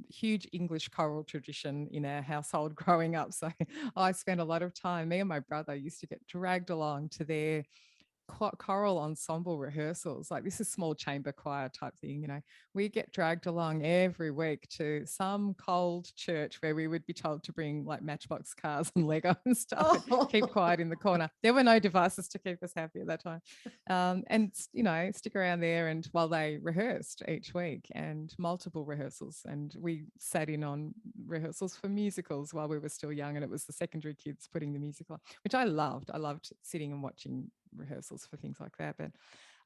huge English choral tradition in our household growing up. So I spent a lot of time, me and my brother used to get dragged along to their choral ensemble rehearsals. Like, this is small chamber choir type thing, we get dragged along every week to some cold church where we would be told to bring like matchbox cars and Lego and stuff. And keep quiet in the corner. There were no devices to keep us happy at that time. And stick around there, and while they rehearsed each week, and multiple rehearsals, and we sat in on rehearsals for musicals while we were still young, and it was the secondary kids putting the music on, which I loved. I loved sitting and watching rehearsals for things like that.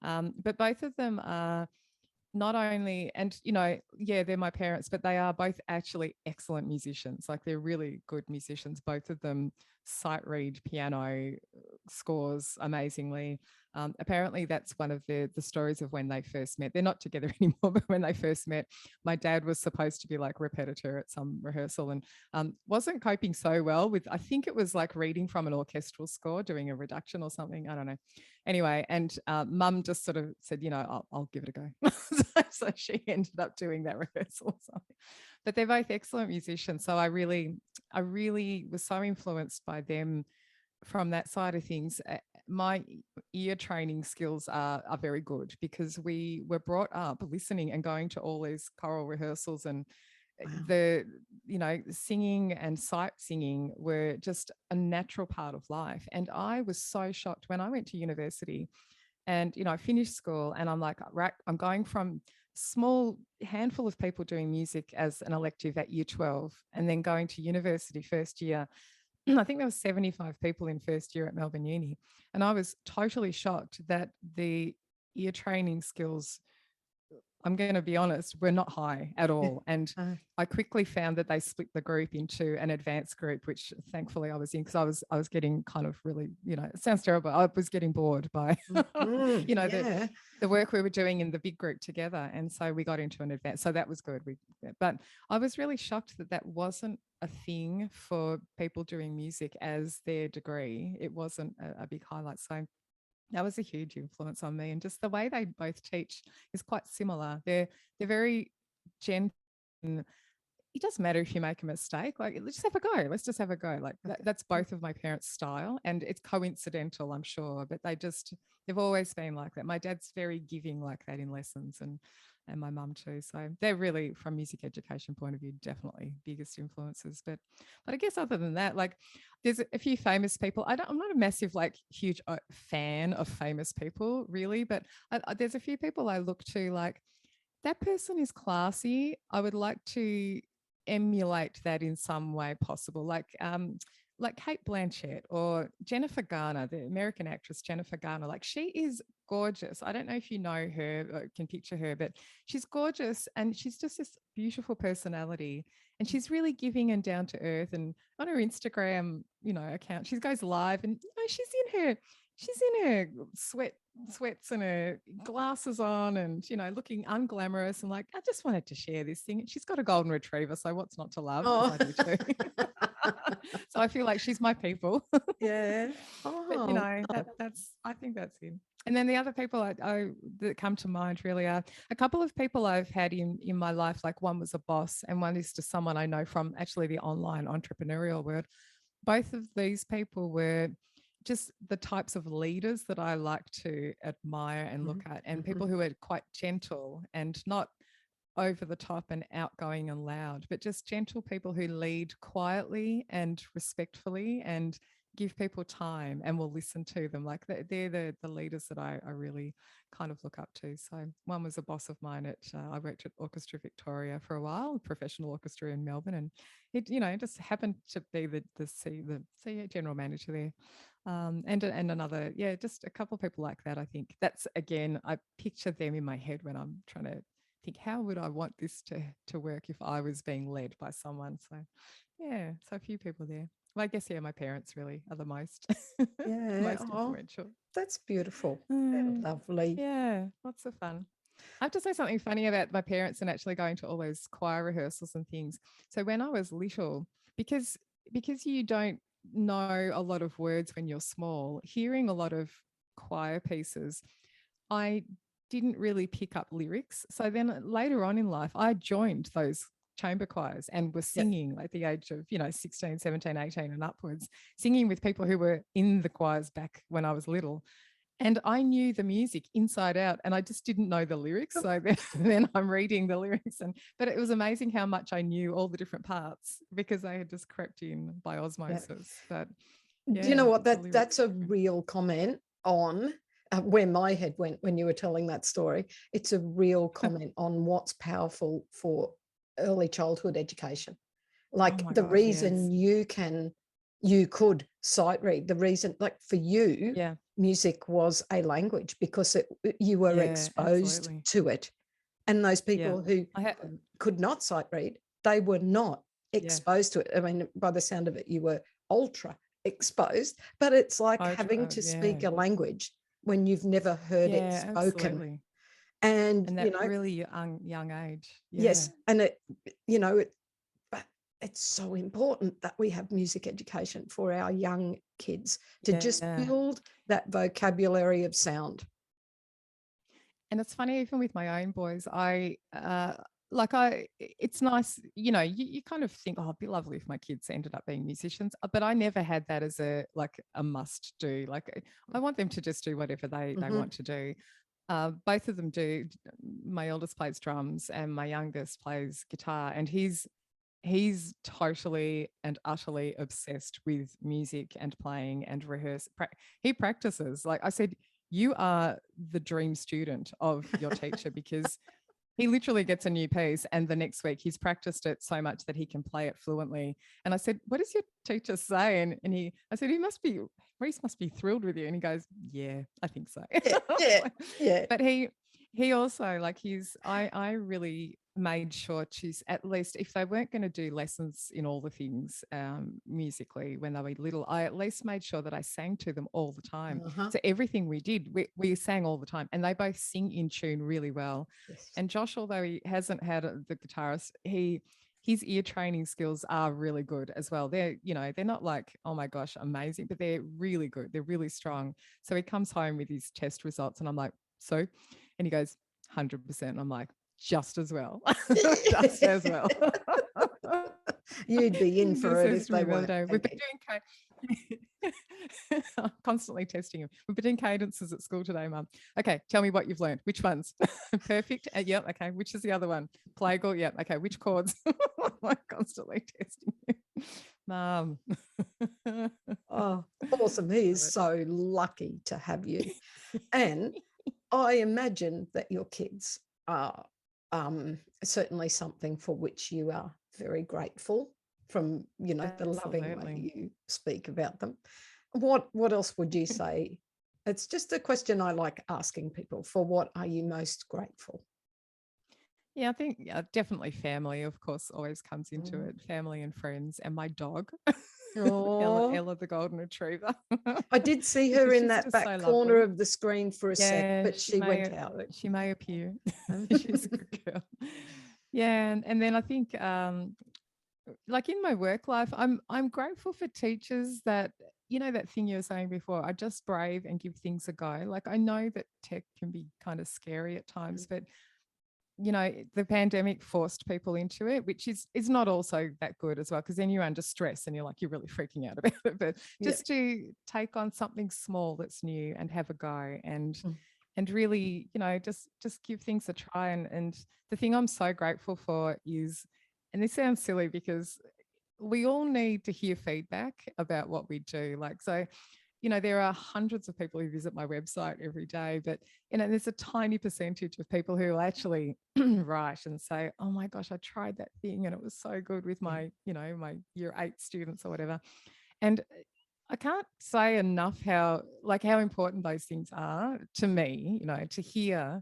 But both of them are not only, and they're my parents, but they are both actually excellent musicians. Like, they're really good musicians. Both of them sight read piano scores amazingly. Apparently that's one of the stories of when they first met. They're not together anymore, but when they first met, my dad was supposed to be like repetiteur at some rehearsal, and wasn't coping so well with, I think it was like reading from an orchestral score, doing a reduction or something, I don't know. Anyway, and mum just sort of said, I'll give it a go. So she ended up doing that rehearsal or something. But they're both excellent musicians. So I really was so influenced by them from that side of things. My ear training skills are very good because we were brought up listening and going to all these choral rehearsals, and wow. the singing and sight singing were just a natural part of life. And I was so shocked when I went to university, and I finished school, and I'm like, right, I'm going from small handful of people doing music as an elective at year 12, and then going to university first year. I think there were 75 people in first year at Melbourne Uni. And I was totally shocked that the ear training skills, I'm going to be honest, were not high at all. And I quickly found that they split the group into an advanced group, which thankfully I was in, because I was getting kind of really, it sounds terrible. I was getting bored by, the work we were doing in the big group together. And so we got into an advanced. So that was good. But I was really shocked that that wasn't a thing for people doing music as their degree. It wasn't a big highlight. So that was a huge influence on me. And just the way they both teach is quite similar. They're very gentle. it doesn't matter if you make a mistake. Like, let's just have a go. Let's just have a go. Like that's both of my parents' style, and it's coincidental, I'm sure, but they've always been like that. My dad's very giving like that in lessons, and my mum too. So they're really, from music education point of view, definitely biggest influences. But I guess other than that, like there's a few famous people. I'm not a massive, like, huge fan of famous people really, but there's a few people I look to, like, that person is classy. I would like to emulate that in some way possible. Like Kate Blanchett or Jennifer Garner, the American actress Jennifer Garner. Like, she is gorgeous. I don't know if you know her or can picture her, but she's gorgeous and she's just this beautiful personality. And she's really giving and down to earth. And on her Instagram, account, she goes live, and she's in her sweats and her glasses on, and looking unglamorous, and like, I just wanted to share this thing. She's got a golden retriever, so what's not to love? Because I do too. So I feel like she's my people. Yeah. But that's I think that's him. And then the other people that come to mind really are a couple of people I've had in my life. Like, one was a boss, and one is just someone I know from actually the online entrepreneurial world. Both of these people were just the types of leaders that I like to admire and look at, and people who are quite gentle and not over the top and outgoing and loud, but just gentle people who lead quietly and respectfully and give people time and will listen to them. Like, they're the leaders that I really kind of look up to. So one was a boss of mine I worked at Orchestra Victoria for a while, professional orchestra in Melbourne, and it just happened to be the CEO, general manager there. And another, just a couple of people like that. I think that's, again, I picture them in my head when I'm trying to think, how would I want this to work if I was being led by someone? So a few people there. Well, I guess, my parents really are the most most influential. That's beautiful. Lovely. Yeah, lots of fun. I have to say something funny about my parents and actually going to all those choir rehearsals and things. So when I was little, because you don't know a lot of words when you're small, hearing a lot of choir pieces, I didn't really pick up lyrics. So then later on in life, I joined those chamber choirs and was singing at the age of 16, 17, 18 and upwards, singing with people who were in the choirs back when I was little. And I knew the music inside out, and I just didn't know the lyrics. So then I'm reading the lyrics, but it was amazing how much I knew all the different parts because I had just crept in by osmosis. But do you know what, that's a real comment on where my head went when you were telling that story. It's a real comment on what's powerful for early childhood education. Like, the reason you could sight read, the reason, like, for you, music was a language because you were exposed to it. And those people who could not sight read, they were not exposed to it. I mean, by the sound of it, you were ultra exposed, but it's like having to speak a language when you've never heard it spoken. Absolutely. And that really young age. Yes. And it's so important that we have music education for our young kids to just build that vocabulary of sound. And it's funny, even with my own boys, it's nice, you kind of think, oh, it'd be lovely if my kids ended up being musicians, but I never had that as a must do. Like, I want them to just do whatever they want to do. Both of them do. My eldest plays drums and my youngest plays guitar, and he's totally and utterly obsessed with music and playing and rehearse. He practices. Like I said, you are the dream student of your teacher because he literally gets a new piece and the next week he's practiced it so much that he can play it fluently. And I said, what does your teacher say? And I said, Reese must be thrilled with you. And he goes, yeah, I think so. Yeah. But he also, like, I really made sure to, at least if they weren't going to do lessons in all the things musically when they were little, I at least made sure that I sang to them all the time. So everything we did, we sang all the time, and they both sing in tune really well. And Josh, although he hasn't had the guitarist, his ear training skills are really good as well. They're not like, oh my gosh, amazing, but they're really good. They're really strong. So he comes home with his test results and I'm like, so? And he goes, 100%. And I'm like, just as well. Just as well. You'd be in He for it says if to me they the other weren't. day, we've been Thank doing I'm constantly testing him. We've been doing cadences at school today, Mum. Okay, tell me what you've learned. Which ones? Perfect. Yep. Okay. Which is the other one? Plagal. Yep. Okay. Which chords? I'm constantly testing him. Mum. Oh, awesome. He is Love it. so lucky to have you. And I imagine that your kids are certainly something for which you are very grateful from, you know, the loving way Absolutely. you speak about them. What else would you say? It's just a question I like asking people. For what are you most grateful? Yeah, I think definitely family, of course, always comes into Mm. it. Family and friends, and my dog, Ella, Oh, Ella the golden retriever, I did see her because in she's that just back so corner lovely. of the screen for a sec, Yeah, but she went out. she may appear. She's a good girl. Yeah, and then I think like in my work life, I'm grateful for teachers that, you know, that thing you were saying before, are just brave and give things a go. Like I know that tech can be kind of scary at times, but you know, the pandemic forced people into it, which is not also that good as well, because then you're under stress and you're like, you're really freaking out about it. But Yeah. just to take on something small that's new and have a go Mm. and really, you know, just give things a try. And the thing I'm so grateful for is, and this sounds silly because we all need to hear feedback about what we do. Like, so, you know, there are hundreds of people who visit my website every day, but, you know, there's a tiny percentage of people who actually write and say, oh my gosh, I tried that thing and it was so good with my, you know, my year 8 students or whatever. And I can't say enough how important those things are to me, you know, to hear,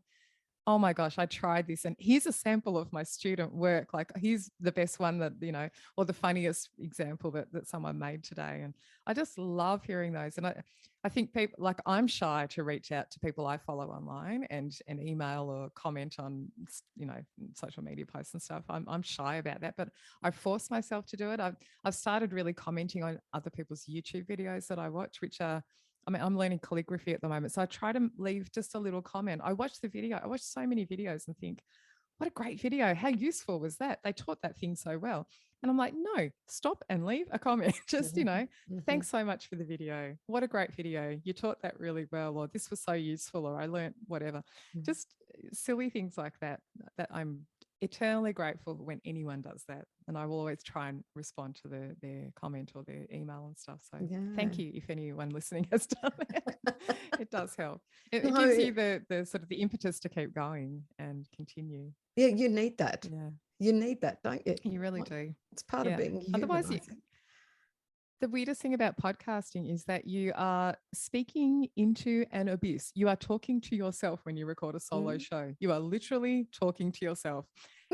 oh my gosh, I tried this. And here's a sample of my student work. Like here's the best one that, you know, or the funniest example that someone made today. And I just love hearing those. And I think people, like I'm shy to reach out to people I follow online and email or comment on, you know, social media posts and stuff. I'm shy about that, but I force myself to do it. I've started really commenting on other people's YouTube videos that I watch, which are, I mean, I'm learning calligraphy at the moment. So I try to leave just a little comment. I watch the video. I watch so many videos and think, what a great video. How useful was that? They taught that thing so well. And I'm like, no, stop and leave a comment. Just, you know, thanks so much for the video. What a great video. You taught that really well, or this was so useful, or I learned whatever. Just silly things like that, that I'm eternally grateful when anyone does that. And I will always try and respond to their comment or their email and stuff. So thank you if anyone listening has done that. It does help. It No, gives you the sort of the impetus to keep going and continue. yeah, you need that. Yeah, You need that, don't you? you really do. It's part of Yeah. being human, Otherwise, I think. the weirdest thing about podcasting is that you are speaking into an abyss. You are talking to yourself when you record a solo show. You are literally talking to yourself.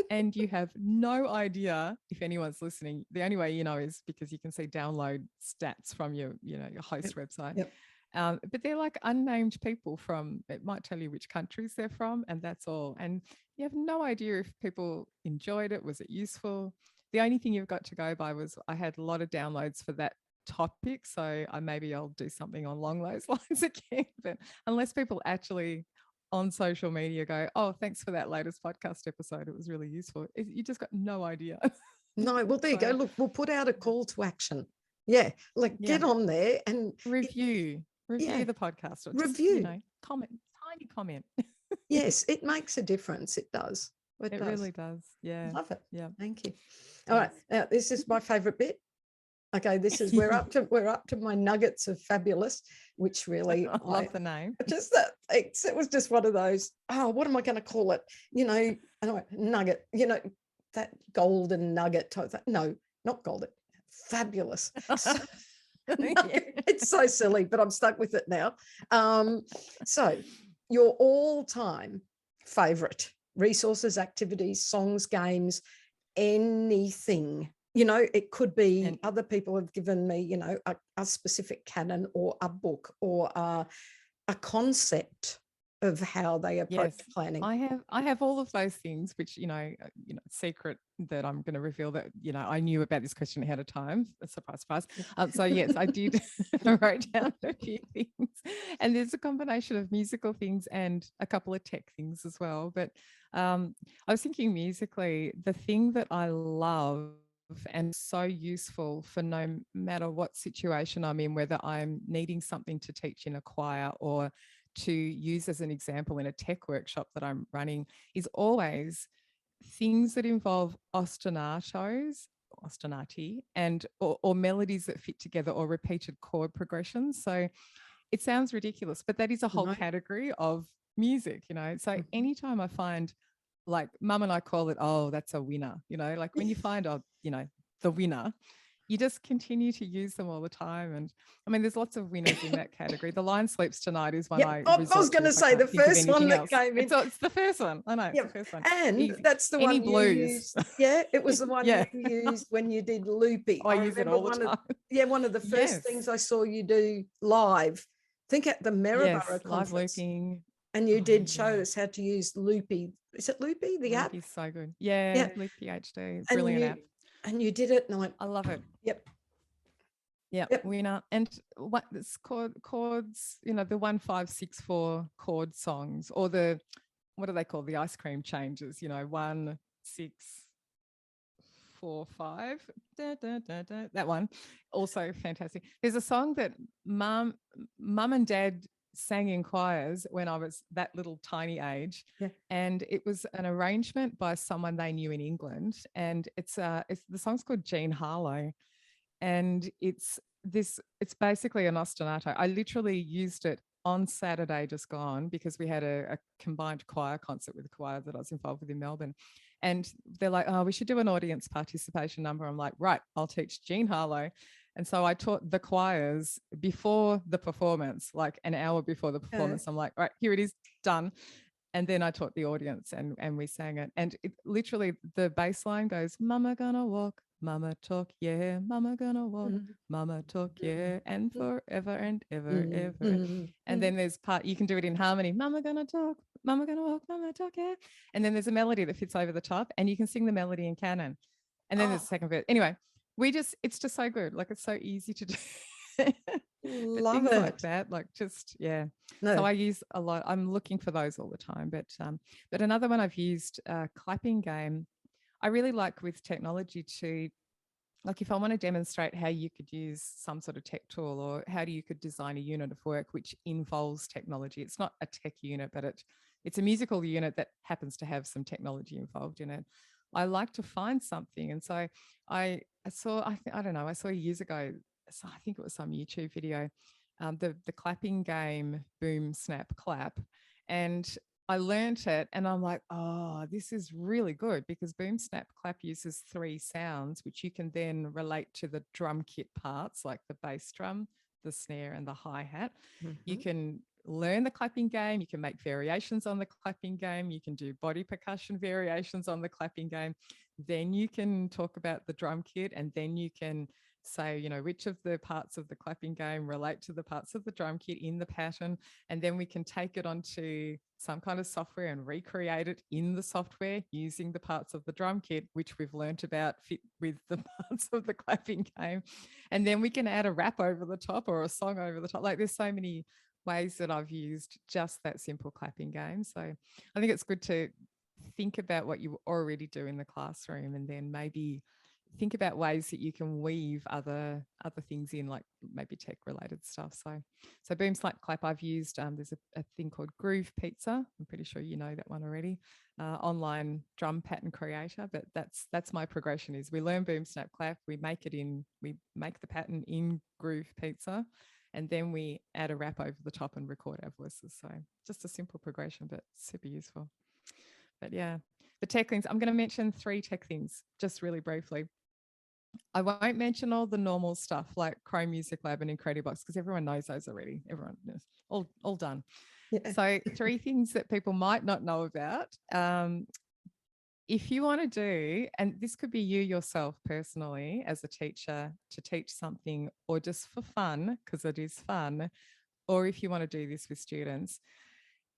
And you have no idea if anyone's listening. The only way you know is because you can see download stats from your host website. Yep. But they're like unnamed people from, it might tell you which countries they're from, and that's all. And you have no idea if people enjoyed it. Was it useful? The only thing you've got to go by was I had a lot of downloads for that topic. So maybe I'll do something along those lines again. But unless people actually on social media go, oh, thanks for that latest podcast episode, it was really useful, you just got no idea. No, well, there you go. Look, we'll put out a call to action. Yeah, like get on there and review the podcast, or just, review. you know, comment, tiny comment. Yes, it makes a difference. It does. It does. really does. Yeah. Love it. Yeah. Thank you. All right. Now, this is my favorite bit. Okay, this is we're up to my nuggets of fabulous, which really I love the name. Just that it was just one of those. Oh, what am I going to call it? You know, nugget. You know, that golden nugget type. No, not golden. Fabulous. It's so silly, but I'm stuck with it now. So, your all-time favorite resources, activities, songs, games, anything. You know, it could be, and other people have given me, you know, a specific canon or a book or a concept of how they approach Yes, planning. I have all of those things, which secret that I'm going to reveal that I knew about this question ahead of time. Surprise, surprise. So yes, I did write down a few things, and there's a combination of musical things and a couple of tech things as well. But I was thinking musically, the thing that I love and so useful for no matter what situation I'm in, whether I'm needing something to teach in a choir or to use as an example in a tech workshop that I'm running, is always things that involve ostinati, and or melodies that fit together or repeated chord progressions. So it sounds ridiculous, but that is a whole No. category of music, So Mhm. anytime I find, like Mum and I call it, oh, that's a winner, like when you find, the winner, you just continue to use them all the time. And I mean, there's lots of winners in that category. The Lion Sleeps Tonight is one Yep. I I was resort going to to if I say the can't think of first one anything that else. came in. It's the first one. I know, it's the Yep. first one. And Easy. that's the Any one you blues. used. Yeah, it was the one Yeah. you used when you did Loopy. Oh, I I use it remember all the time. one of the first Yes. things I saw you do live, I think at the Yes. Maryborough Live conference. looping. And you Oh, did yeah. show us how to use Loopy. Is it Loopy, the app? Loopy's so good. Yeah. Yeah. Loop PhD. And Brilliant app. you did it and I went, I love it. yep. Yeah, Yep. winner. And what it's chords, the 1 5 6 4 chord songs, or the, what do they call the ice cream changes? 1 6 4 5. Da, da, da, da. That one, also fantastic. There's a song that mum and dad sang in choirs when I was that little tiny age, Yeah. and it was an arrangement by someone they knew in England, and it's the song's called Jean Harlow, and it's basically an ostinato. I literally used it on Saturday just gone, because we had a combined choir concert with a choir that I was involved with in Melbourne. And they're like, oh, we should do an audience participation number. I'm like, right, I'll teach Jean Harlow. And so I taught the choirs before the performance, like an hour before the performance. I'm like, right, here it is, done. And then I taught the audience, and we sang it. And it literally, the bass line goes, Mama gonna walk, Mama talk, yeah, Mama gonna walk, Mama talk, yeah, and forever and ever, ever. And then there's part, you can do it in harmony, Mama gonna talk, Mama gonna walk, Mama talk, yeah. And then there's a melody that fits over the top, and you can sing the melody in canon. And then there's the second verse. Anyway, it's just so good. Like, it's so easy to do. But Love things it. like that, like, just, yeah. No. So I use a lot. I'm looking for those all the time. But another one I've used, clapping game. I really like with technology to, like, if I want to demonstrate how you could use some sort of tech tool, or how you could design a unit of work which involves technology. It's not a tech unit, but it's a musical unit that happens to have some technology involved in it. I like to find something. And so I saw, I don't know, I saw years ago, so I think it was some YouTube video, the clapping game Boom Snap Clap. And I learnt it, and I'm like, oh, this is really good, because Boom Snap Clap uses 3 sounds, which you can then relate to the drum kit parts, like the bass drum, the snare, and the hi-hat. You can learn the clapping game. You can make variations on the clapping game. You can do body percussion variations on the clapping game. Then you can talk about the drum kit, and then you can say, which of the parts of the clapping game relate to the parts of the drum kit in the pattern. And then we can take it onto some kind of software and recreate it in the software using the parts of the drum kit, which we've learnt about fit with the parts of the clapping game. And then we can add a rap over the top, or a song over the top. Like, there's so many ways that I've used just that simple clapping game. So I think it's good to think about what you already do in the classroom, and then maybe think about ways that you can weave other things in, like maybe tech related stuff. So Boom Slap Clap I've used. There's a thing called Groove Pizza. I'm pretty sure you know that one already. Online drum pattern creator, but that's my progression. Is we learn Boom Snap Clap, we make the pattern in Groove Pizza, and then we add a rap over the top and record our voices. So just a simple progression, but super useful. But yeah, the tech things, I'm going to mention 3 tech things just really briefly. I won't mention all the normal stuff like Chrome Music Lab and Incredibox, because everyone knows those already. Everyone knows. All done. Yeah. So 3 things that people might not know about. If you want to do, and this could be you yourself personally as a teacher, to teach something, or just for fun, because it is fun, or if you want to do this with students,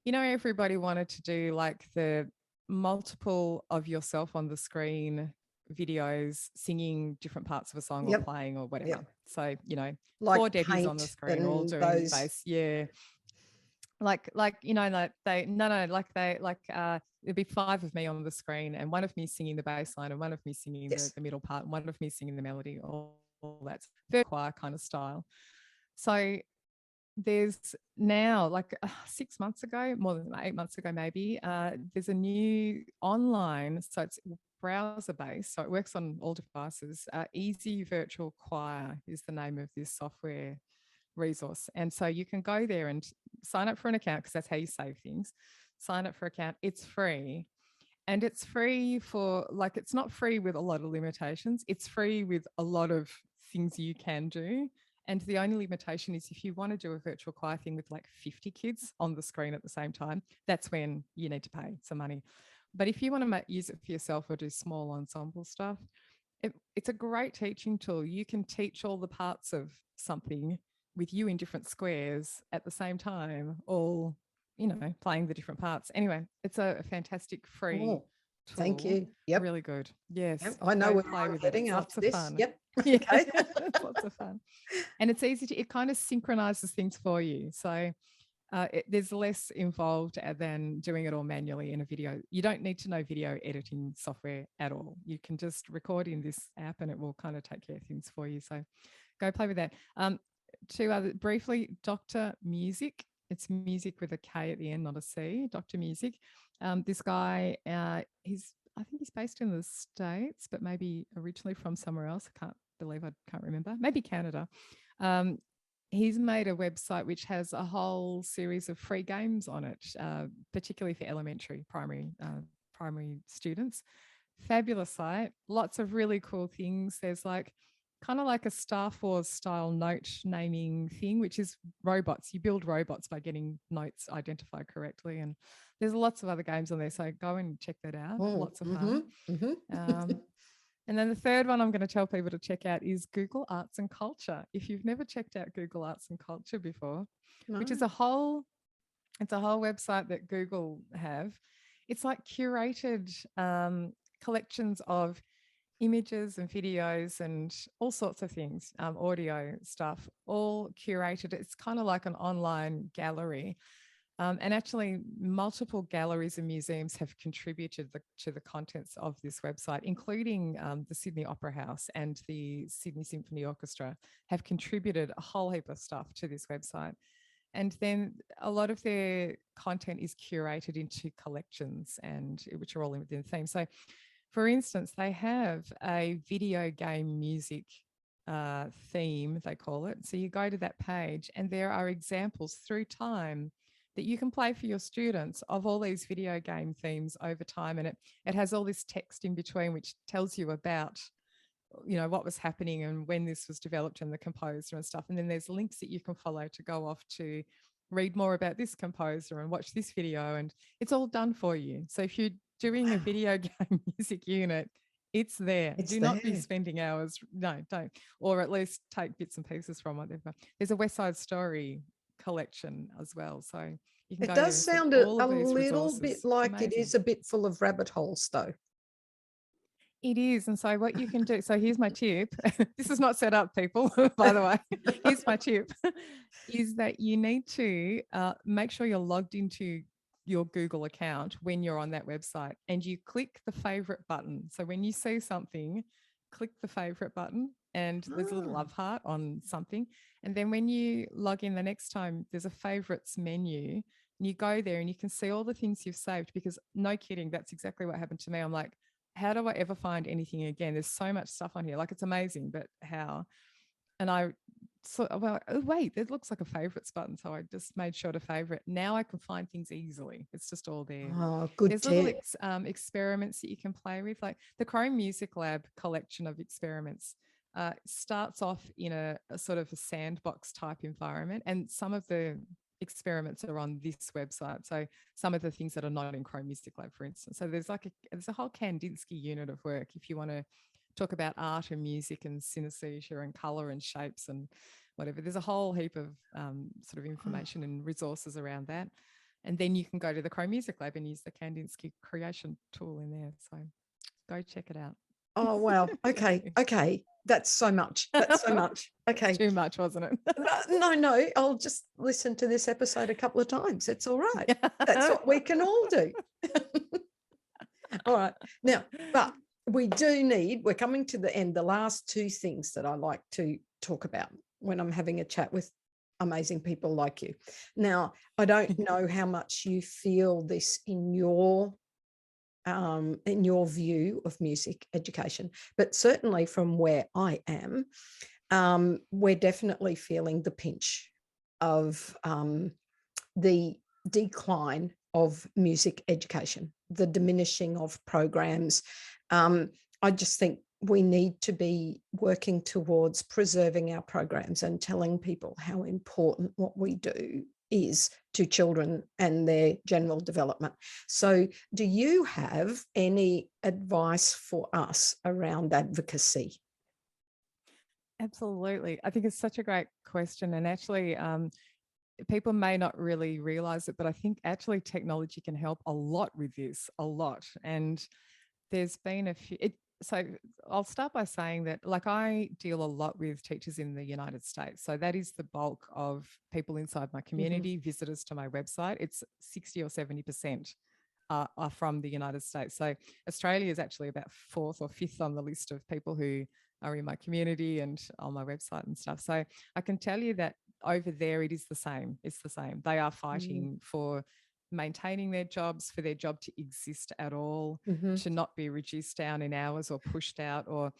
everybody wanted to do like the multiple of yourself on the screen videos singing different parts of a song or Yep. playing or whatever. Yep. So, Like four Debbies on the paint screen all and doing those. bass. Yeah. Like like they no like they like there'd be five of me on the screen and one of me singing the bass line and one of me singing Yes. the middle part and one of me singing the melody, all that very choir kind of style. So there's now like 6 months ago, more than 8 months ago maybe, there's a new online, so it's browser based, so it works on all devices. Easy Virtual Choir is the name of this software resource. And so you can go there and sign up for an account, because that's how you save things. Sign up for an account. It's free. And it's free for, like, it's not free with a lot of limitations. It's free with a lot of things you can do. And the only limitation is if you want to do a virtual choir thing with like 50 kids on the screen at the same time, that's when you need to pay some money. But if you want to use it for yourself or do small ensemble stuff, it's a great teaching tool. You can teach all the parts of something with you in different squares at the same time, all, playing the different parts. Anyway, it's a fantastic free Oh, thank tool. you. Yep. Really good. Yep. Yes. I know Go where play I'm with it. heading It's lots after of this. fun. Yep. Yeah. Okay. It's lots of fun. And it's easy to, it kind of synchronizes things for you. So there's less involved than doing it all manually in a video. You don't need to know video editing software at all. You can just record in this app and it will kind of take care of things for you. So go play with that. Two other briefly, Dr. Music. It's music with a K at the end, not a C. Dr. Music. This guy, I think he's based in the States, but maybe originally from somewhere else. I can't remember. Maybe Canada. Um, he's made a website which has a whole series of free games on it, particularly for primary students. Fabulous site, lots of really cool things. There's like kind of like a Star Wars style note naming thing, which is robots. You build robots by getting notes identified correctly. And there's lots of other games on there. So go and check that out. Oh, Lots of fun. And then the third one I'm going to tell people to check out is Google Arts and Culture. If you've never checked out Google Arts and Culture before, which is it's a whole website that Google have. It's like curated collections of images and videos and all sorts of things, audio stuff, all curated. It's kind of like an online gallery. And actually, multiple galleries and museums have contributed to the contents of this website, including the Sydney Opera House and the Sydney Symphony Orchestra have contributed a whole heap of stuff to this website. And then a lot of their content is curated into collections, and which are all within the theme. So, for instance, they have a video game music theme, they call it. So you go to that page, and there are examples through time that you can play for your students of all these video game themes over time. And it has all this text in between, which tells you about, what was happening and when this was developed and the composer and stuff. And then there's links that you can follow to go off to read more about this composer and watch this video. And it's all done for you. So if you're doing a video game music unit, it's there. It's Do not be there. spending hours. No, don't. Or at least take bits and pieces from whatever. There's a West Side Story collection as well. So you can It go there does and see sound all a of these little bit resources. like it Amazing. is a bit full of rabbit holes, though. It is. And so what you can do, so here's my tip. This is not set up, people, by the way. Here's my tip, is that you need to make sure you're logged into your Google account when you're on that website, and you click the favorite button. So when you see something, click the favorite button, and there's a little love heart on something. And then when you log in the next time, there's a favorites menu, and you go there and you can see all the things you've saved, because no kidding, that's exactly what happened to me. I'm like, how do I ever find anything again? There's so much stuff on here. Like, it's amazing, but how? And oh, wait, it looks like a favorites button. So I just made sure to favorite. Now I can find things easily. It's just all there. Oh, good There's little tip. experiments that you can play with, like the Chrome Music Lab collection of experiments. Starts off in a sort of a sandbox type environment, and some of the experiments are on this website. So some of the things that are not in Chrome Music Lab, for instance. So there's a whole Kandinsky unit of work if you want to talk about art and music and synesthesia and color and shapes and whatever. There's a whole heap of sort of information and resources around that. And then you can go to the Crow Music Lab and use the Kandinsky creation tool in there. So go check it out. Oh, wow. Okay. Okay. That's so much. That's so much. Okay. It's too much, wasn't it? No. I'll just listen to this episode a couple of times. It's all right. That's what we can all do. All right. Now, but we're coming to the end, the last two things that I like to talk about when I'm having a chat with amazing people like you. Now, I don't know how much you feel this in your view of music education, but certainly from where I am, we're definitely feeling the pinch of the decline of music education, the diminishing of programs. I just think we need to be working towards preserving our programs and telling people how important what we do is to children and their general development. So do you have any advice for us around advocacy? Absolutely. I think it's such a great question. And actually, people may not really realize it, but I think actually technology can help a lot with this, a lot. And there's been a few. So I'll start by saying that, like, I deal a lot with teachers in the United States. So that is the bulk of people inside my community, visitors to my website. It's 60 or 70% are from the United States. So Australia is actually about fourth or fifth on the list of people who are in my community and on my website and stuff. So I can tell you that over there, it is the same. It's the same. They are fighting for maintaining their jobs, for their job to exist at all, to not be reduced down in hours or pushed out. Or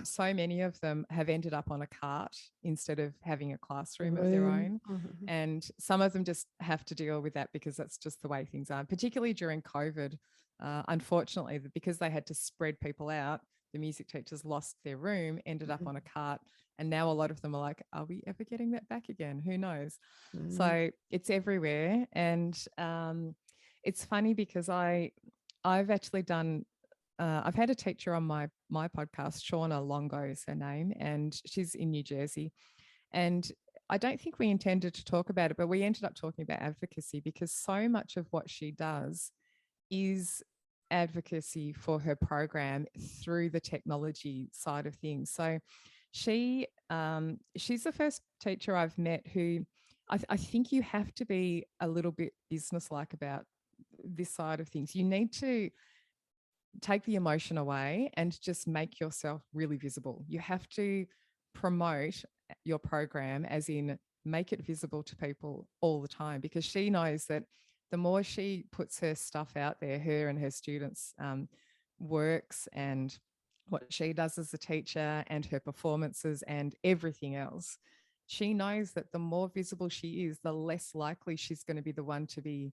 so many of them have ended up on a cart instead of having a classroom of their own. And some of them just have to deal with that because that's just the way things are, particularly during COVID. Unfortunately, because they had to spread people out, the music teachers lost their room, ended up on a cart. And now a lot of them are like, are we ever getting that back again? Who knows? So it's everywhere. And it's funny because I've actually done, I've had a teacher on my podcast, Shauna Longo is her name, and she's in New Jersey. And I don't think we intended to talk about it, but we ended up talking about advocacy because so much of what she does is advocacy for her program through the technology side of things. So she's the first teacher I've met who I think you have to be a little bit businesslike about this side of things. You need to take the emotion away and just make yourself really visible. You have to promote your program, as in make it visible to people all the time, because she knows that the more she puts her stuff out there, her and her students' works and what she does as a teacher and her performances and everything else, she knows that the more visible she is, the less likely she's going to be the one to be,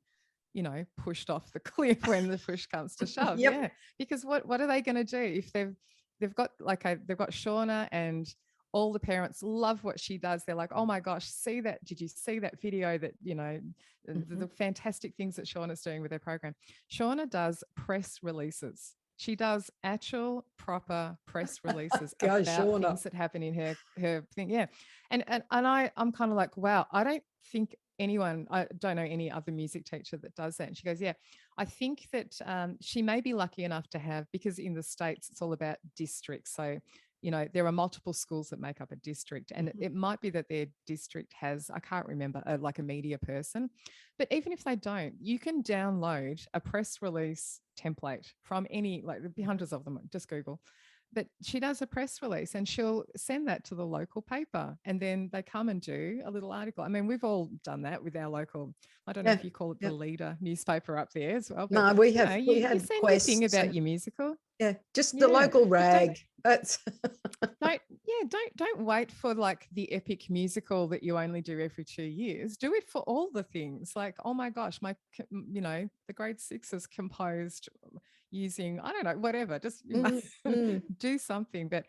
pushed off the cliff when the push comes to shove. Yeah, because what are they going to do if they've got Shauna and all the parents love what she does. They're like, oh my gosh, see that? Did you see that video that, the fantastic things that Shauna's doing with her program? Shauna does press releases. She does actual proper press releases about Shauna. Things that happen in her thing. Yeah. And I'm kind of like, wow, I don't know any other music teacher that does that. And she goes, yeah, I think that she may be lucky enough to have, because in the States, it's all about districts. So, there are multiple schools that make up a district, and it might be that their district has, I can't remember, like a media person. But even if they don't, you can download a press release template from any, like there'll be hundreds of them, just Google. But she does a press release and she'll send that to the local paper, and then they come and do a little article. I mean, we've all done that with our local, I don't know if you call it the Leader newspaper up there as well. But, no, we have. You send your thing about your musical. Yeah, just the local rag. That's don't wait for like the epic musical that you only do every 2 years. Do it for all the things. Like, oh my gosh, the grade 6 is composed using, I don't know, whatever. Just do something. But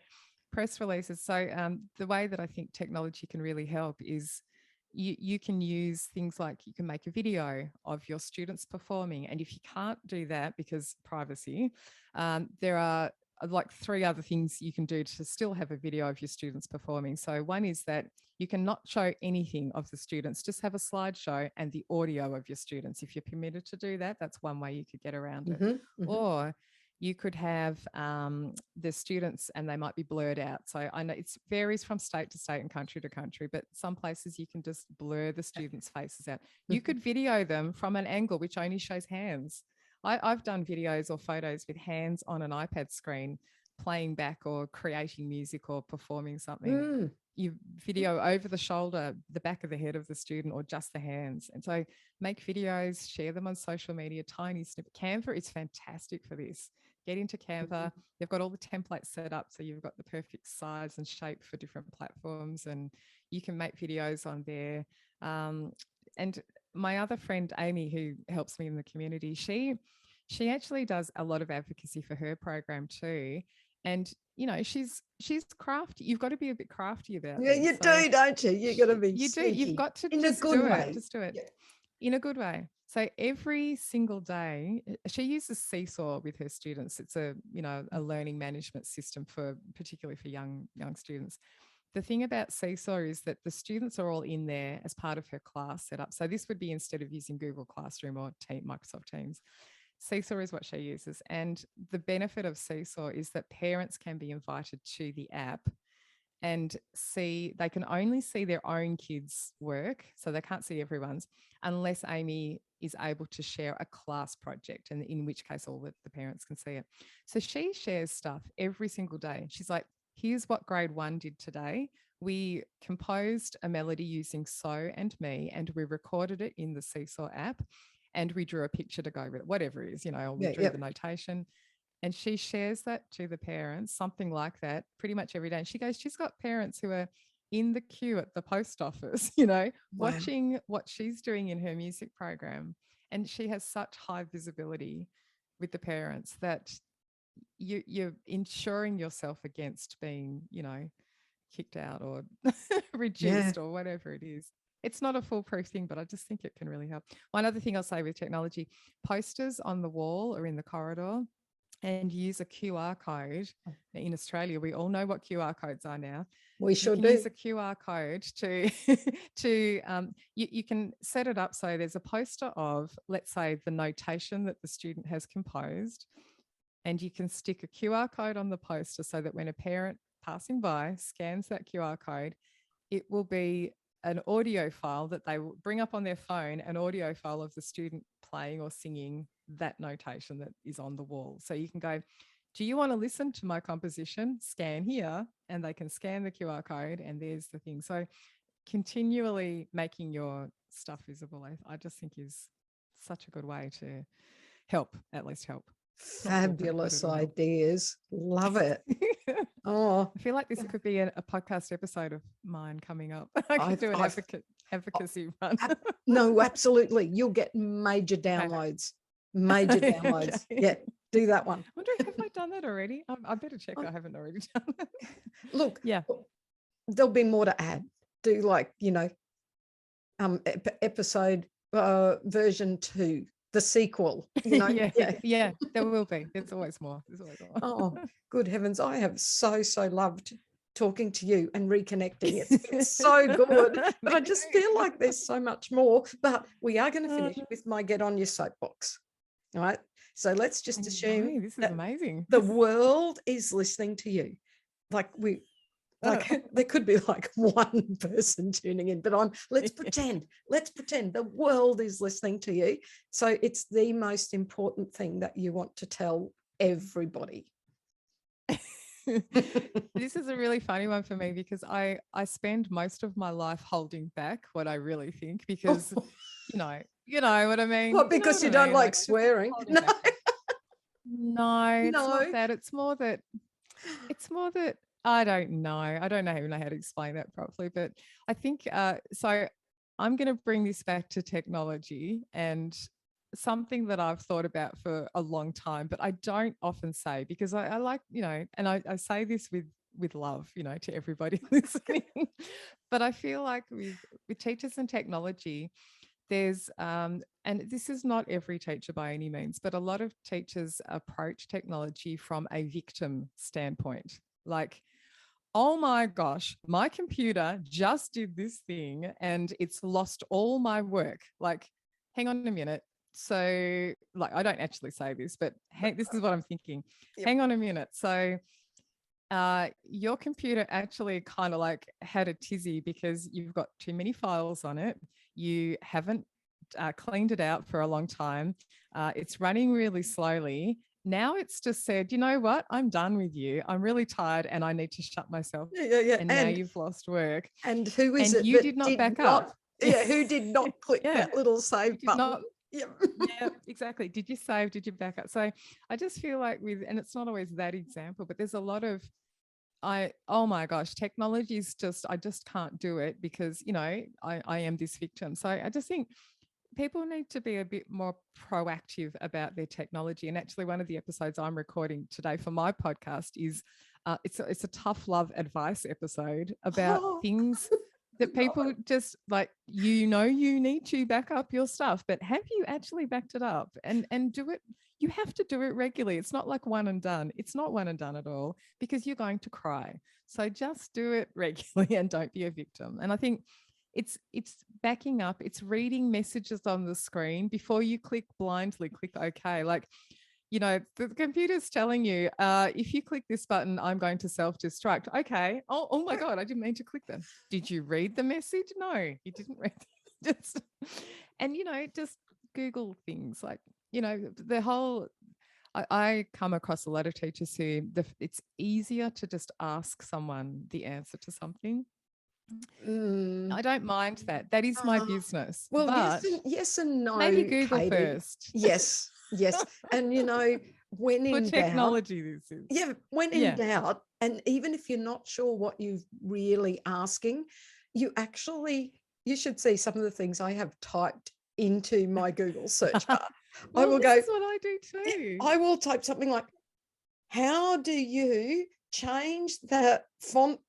press releases. So the way that I think technology can really help is you can use things like, you can make a video of your students performing. And if you can't do that because privacy, there are like 3 other things you can do to still have a video of your students performing. So one is that you can not show anything of the students, just have a slideshow and the audio of your students. If you're permitted to do that, that's one way you could get around it. Or you could have the students and they might be blurred out. So I know it varies from state to state and country to country, but some places you can just blur the students' faces out. You could video them from an angle which only shows hands. I've done videos or photos with hands on an iPad screen playing back or creating music or performing something. You video over the shoulder, the back of the head of the student, or just the hands. And so make videos, share them on social media, tiny snippet. Canva is fantastic for this. Get into Canva. They've got all the templates set up. So you've got the perfect size and shape for different platforms, and you can make videos on there. And my other friend, Amy, who helps me in the community, she actually does a lot of advocacy for her program too. And, you know, she's crafty. You've got to be a bit crafty about Yeah, this. you do, don't you? You've got to be You sneaky. do. You've got to in just a good do way. it. Just do it. Yeah. In a good way. So every single day, she uses Seesaw with her students. It's a learning management system for particularly for young students. The thing about Seesaw is that the students are all in there as part of her class setup. So this would be instead of using Google Classroom or Microsoft Teams. Seesaw is what she uses. And the benefit of Seesaw is that parents can be invited to the app and they can only see their own kids' work. So they can't see everyone's unless Amy is able to share a class project, and in which case all the parents can see it. So she shares stuff every single day. She's like, here's what grade 1 did today. We composed a melody using So and Me, and we recorded it in the Seesaw app, and we drew a picture to go with it, whatever it is, or we drew the notation. And she shares that to the parents, something like that, pretty much every day. And she goes, she's got parents who are in the queue at the post office, watching what she's doing in her music program. And she has such high visibility with the parents that you're insuring yourself against being, kicked out or reduced or whatever it is. It's not a foolproof thing, but I just think it can really help. One other thing I'll say with technology, posters on the wall or in the corridor, and use a QR code. In Australia, we all know what QR codes are now. We sure do. Use a QR code you can set it up so there's a poster of, let's say, the notation that the student has composed, and you can stick a QR code on the poster so that when a parent passing by scans that QR code, it will be an audio file that they will bring up on their phone, an audio file of the student playing or singing that notation that is on the wall. So you can go, do you want to listen to my composition? Scan here, and they can scan the QR code, and there's the thing. So continually making your stuff visible, I just think is such a good way to help. Fabulous ideas. Love it. Oh, I feel like this could be a podcast episode of mine coming up. I could do an advocacy run. No, absolutely. You'll get major downloads. Major downloads. Okay. Yeah, do that one. I wonder, have I done that already? I better check I haven't already done it. Look, there'll be more to add. Do episode version 2, the sequel. Yeah, there will be. There's always more. Oh, good heavens. I have so loved talking to you and reconnecting. It's so good. But I just feel like there's so much more. But we are going to finish with my get on your soapbox. All right. So let's just assume this is amazing. The world is listening to you. There could be one person tuning in, but let's pretend the world is listening to you. So it's the most important thing that you want to tell everybody. This is a really funny one for me because I spend most of my life holding back what I really think because, you know what I mean? What, because you don't like swearing? No. No, it's not that. It's more that I don't know. I don't even know how to explain that properly, but I think so I'm going to bring this back to technology and something that I've thought about for a long time, but I don't often say because I like, and I say this with love, to everybody listening, but I feel like with teachers and technology, there's and this is not every teacher by any means, but a lot of teachers approach technology from a victim standpoint. Like, oh my gosh, my computer just did this thing and it's lost all my work. Like, hang on a minute. So, like, I don't actually say this, but hey, this is what I'm thinking. Yep. Hang on a minute. So, your computer actually kind of like had a tizzy because you've got too many files on it. You haven't cleaned it out for a long time. It's running really slowly. Now it's just said, you know what? I'm done with you. I'm really tired and I need to shut myself. Yeah. And now you've lost work. And who is And it you that did not back up? Yeah, who did not click Yeah. that little save button? Not, Yep. yeah, exactly. Did you save? Did you back up? So I just feel like and it's not always that example, but there's a lot of, oh my gosh, technology is just, I just can't do it because, you know, I am this victim. So I just think people need to be a bit more proactive about their technology. And actually, one of the episodes I'm recording today for my podcast is it's a tough love advice episode about things that people just like, you know, you need to back up your stuff, but have you actually backed it up and do it? You have to do it regularly. It's not like one and done. It's not one and done at all because you're going to cry. So just do it regularly and don't be a victim. And I think it's backing up, it's reading messages on the screen before you blindly click OK. Like, you know, the computer's telling you, if you click this button, I'm going to self-destruct. Okay. Oh my God, I didn't mean to click that. Did you read the message? No, you didn't read it. And, you know, just Google things like, you know, the whole, I come across a lot of teachers who it's easier to just ask someone the answer to something. I don't mind that. That is my business. Well, but yes and no. Maybe Google Katie. first. Yes. And, you know, when in doubt. Technology this is. Yeah, when in doubt, and even if you're not sure what you're really asking, you should see some of the things I have typed into my Google search bar. Well, I will go. That's what I do too. I will type something like, how do you change the font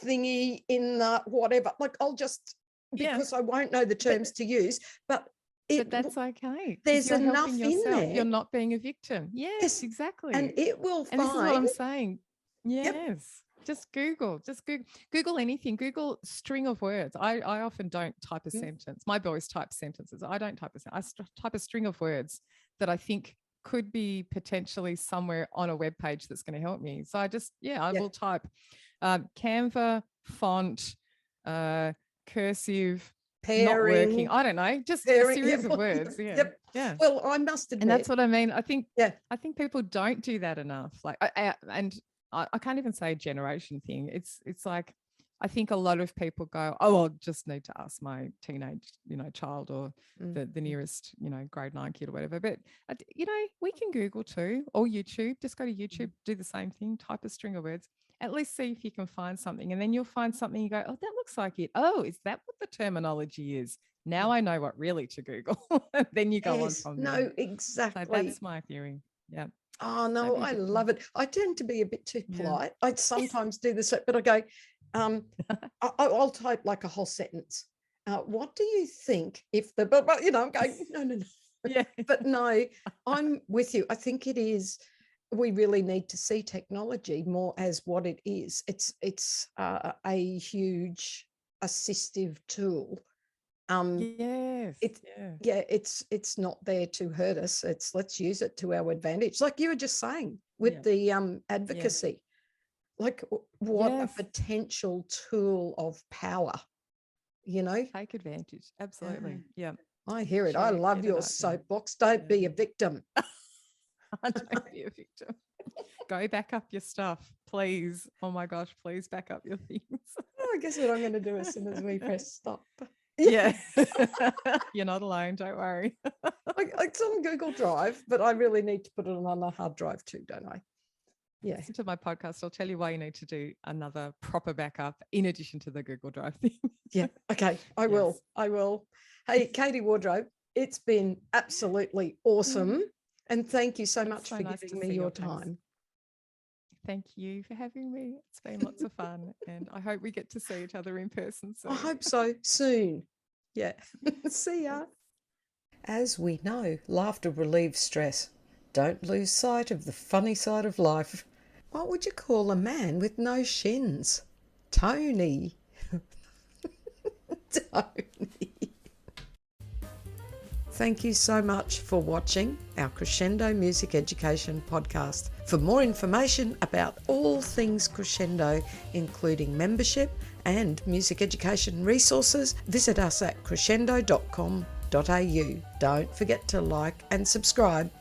thingy in the whatever? Like, I'll just, because I won't know the terms to use, but that's okay. There's enough in there. You're not being a victim. Yes, exactly. And it will find. And this is what I'm saying. Yes. Yep. Just Google anything. Google string of words. I often don't type a sentence. My boys type sentences. I don't type a sentence. I type a string of words that I think could be potentially somewhere on a web page that's going to help me. So I just, I will type Canva, font, cursive, pairing, not working. I don't know, just pairing, a series of words. Yeah. Well, I must admit, and that's what I mean. I think people don't do that enough. Like, I can't even say generation thing. It's like, I think a lot of people go, oh, I'll just need to ask my teenage, child or the nearest, grade 9 kid or whatever. But, we can Google too, or YouTube. Just go to YouTube, do the same thing, type a string of words. At least see if you can find something. And then you'll find something, you go, oh, that looks like it. Oh, is that what the terminology is? Now I know what really to Google. Then you go on from there. No, exactly. So that's my theory. Yeah. Oh, no, I love it. I tend to be a bit too polite. I sometimes do this, but I go, I'll type like a whole sentence. What do you think if the, but I'm going, no. Yeah. But no, I'm with you. I think it is, we really need to see technology more as what it is. It's a huge assistive tool. Yes. It's not there to hurt us. It's let's use it to our advantage. Like you were just saying with the advocacy. Like what a potential tool of power, Take advantage. Absolutely. Yeah. I hear it. I love your soapbox. Don't be a victim. Don't be a victim. Go back up your stuff, please. Oh my gosh, please back up your things. I guess what I'm going to do as soon as we press stop. Yeah. You're not alone, don't worry. It's on Google Drive, but I really need to put it on a hard drive too, don't I? Yeah. Listen to my podcast. I'll tell you why you need to do another proper backup in addition to the Google Drive thing. Yeah. Okay. I will. Hey, Katie Wardrobe, it's been absolutely awesome. And thank you so much for giving me your time. Thank you for having me. It's been lots of fun. And I hope we get to see each other in person soon. I hope so soon. Yeah. See ya. As we know, laughter relieves stress. Don't lose sight of the funny side of life. What would you call a man with no shins? Tony. Tony. Thank you so much for watching our Crescendo Music Education podcast. For more information about all things Crescendo, including membership and music education resources, visit us at crescendo.com.au. Don't forget to like and subscribe.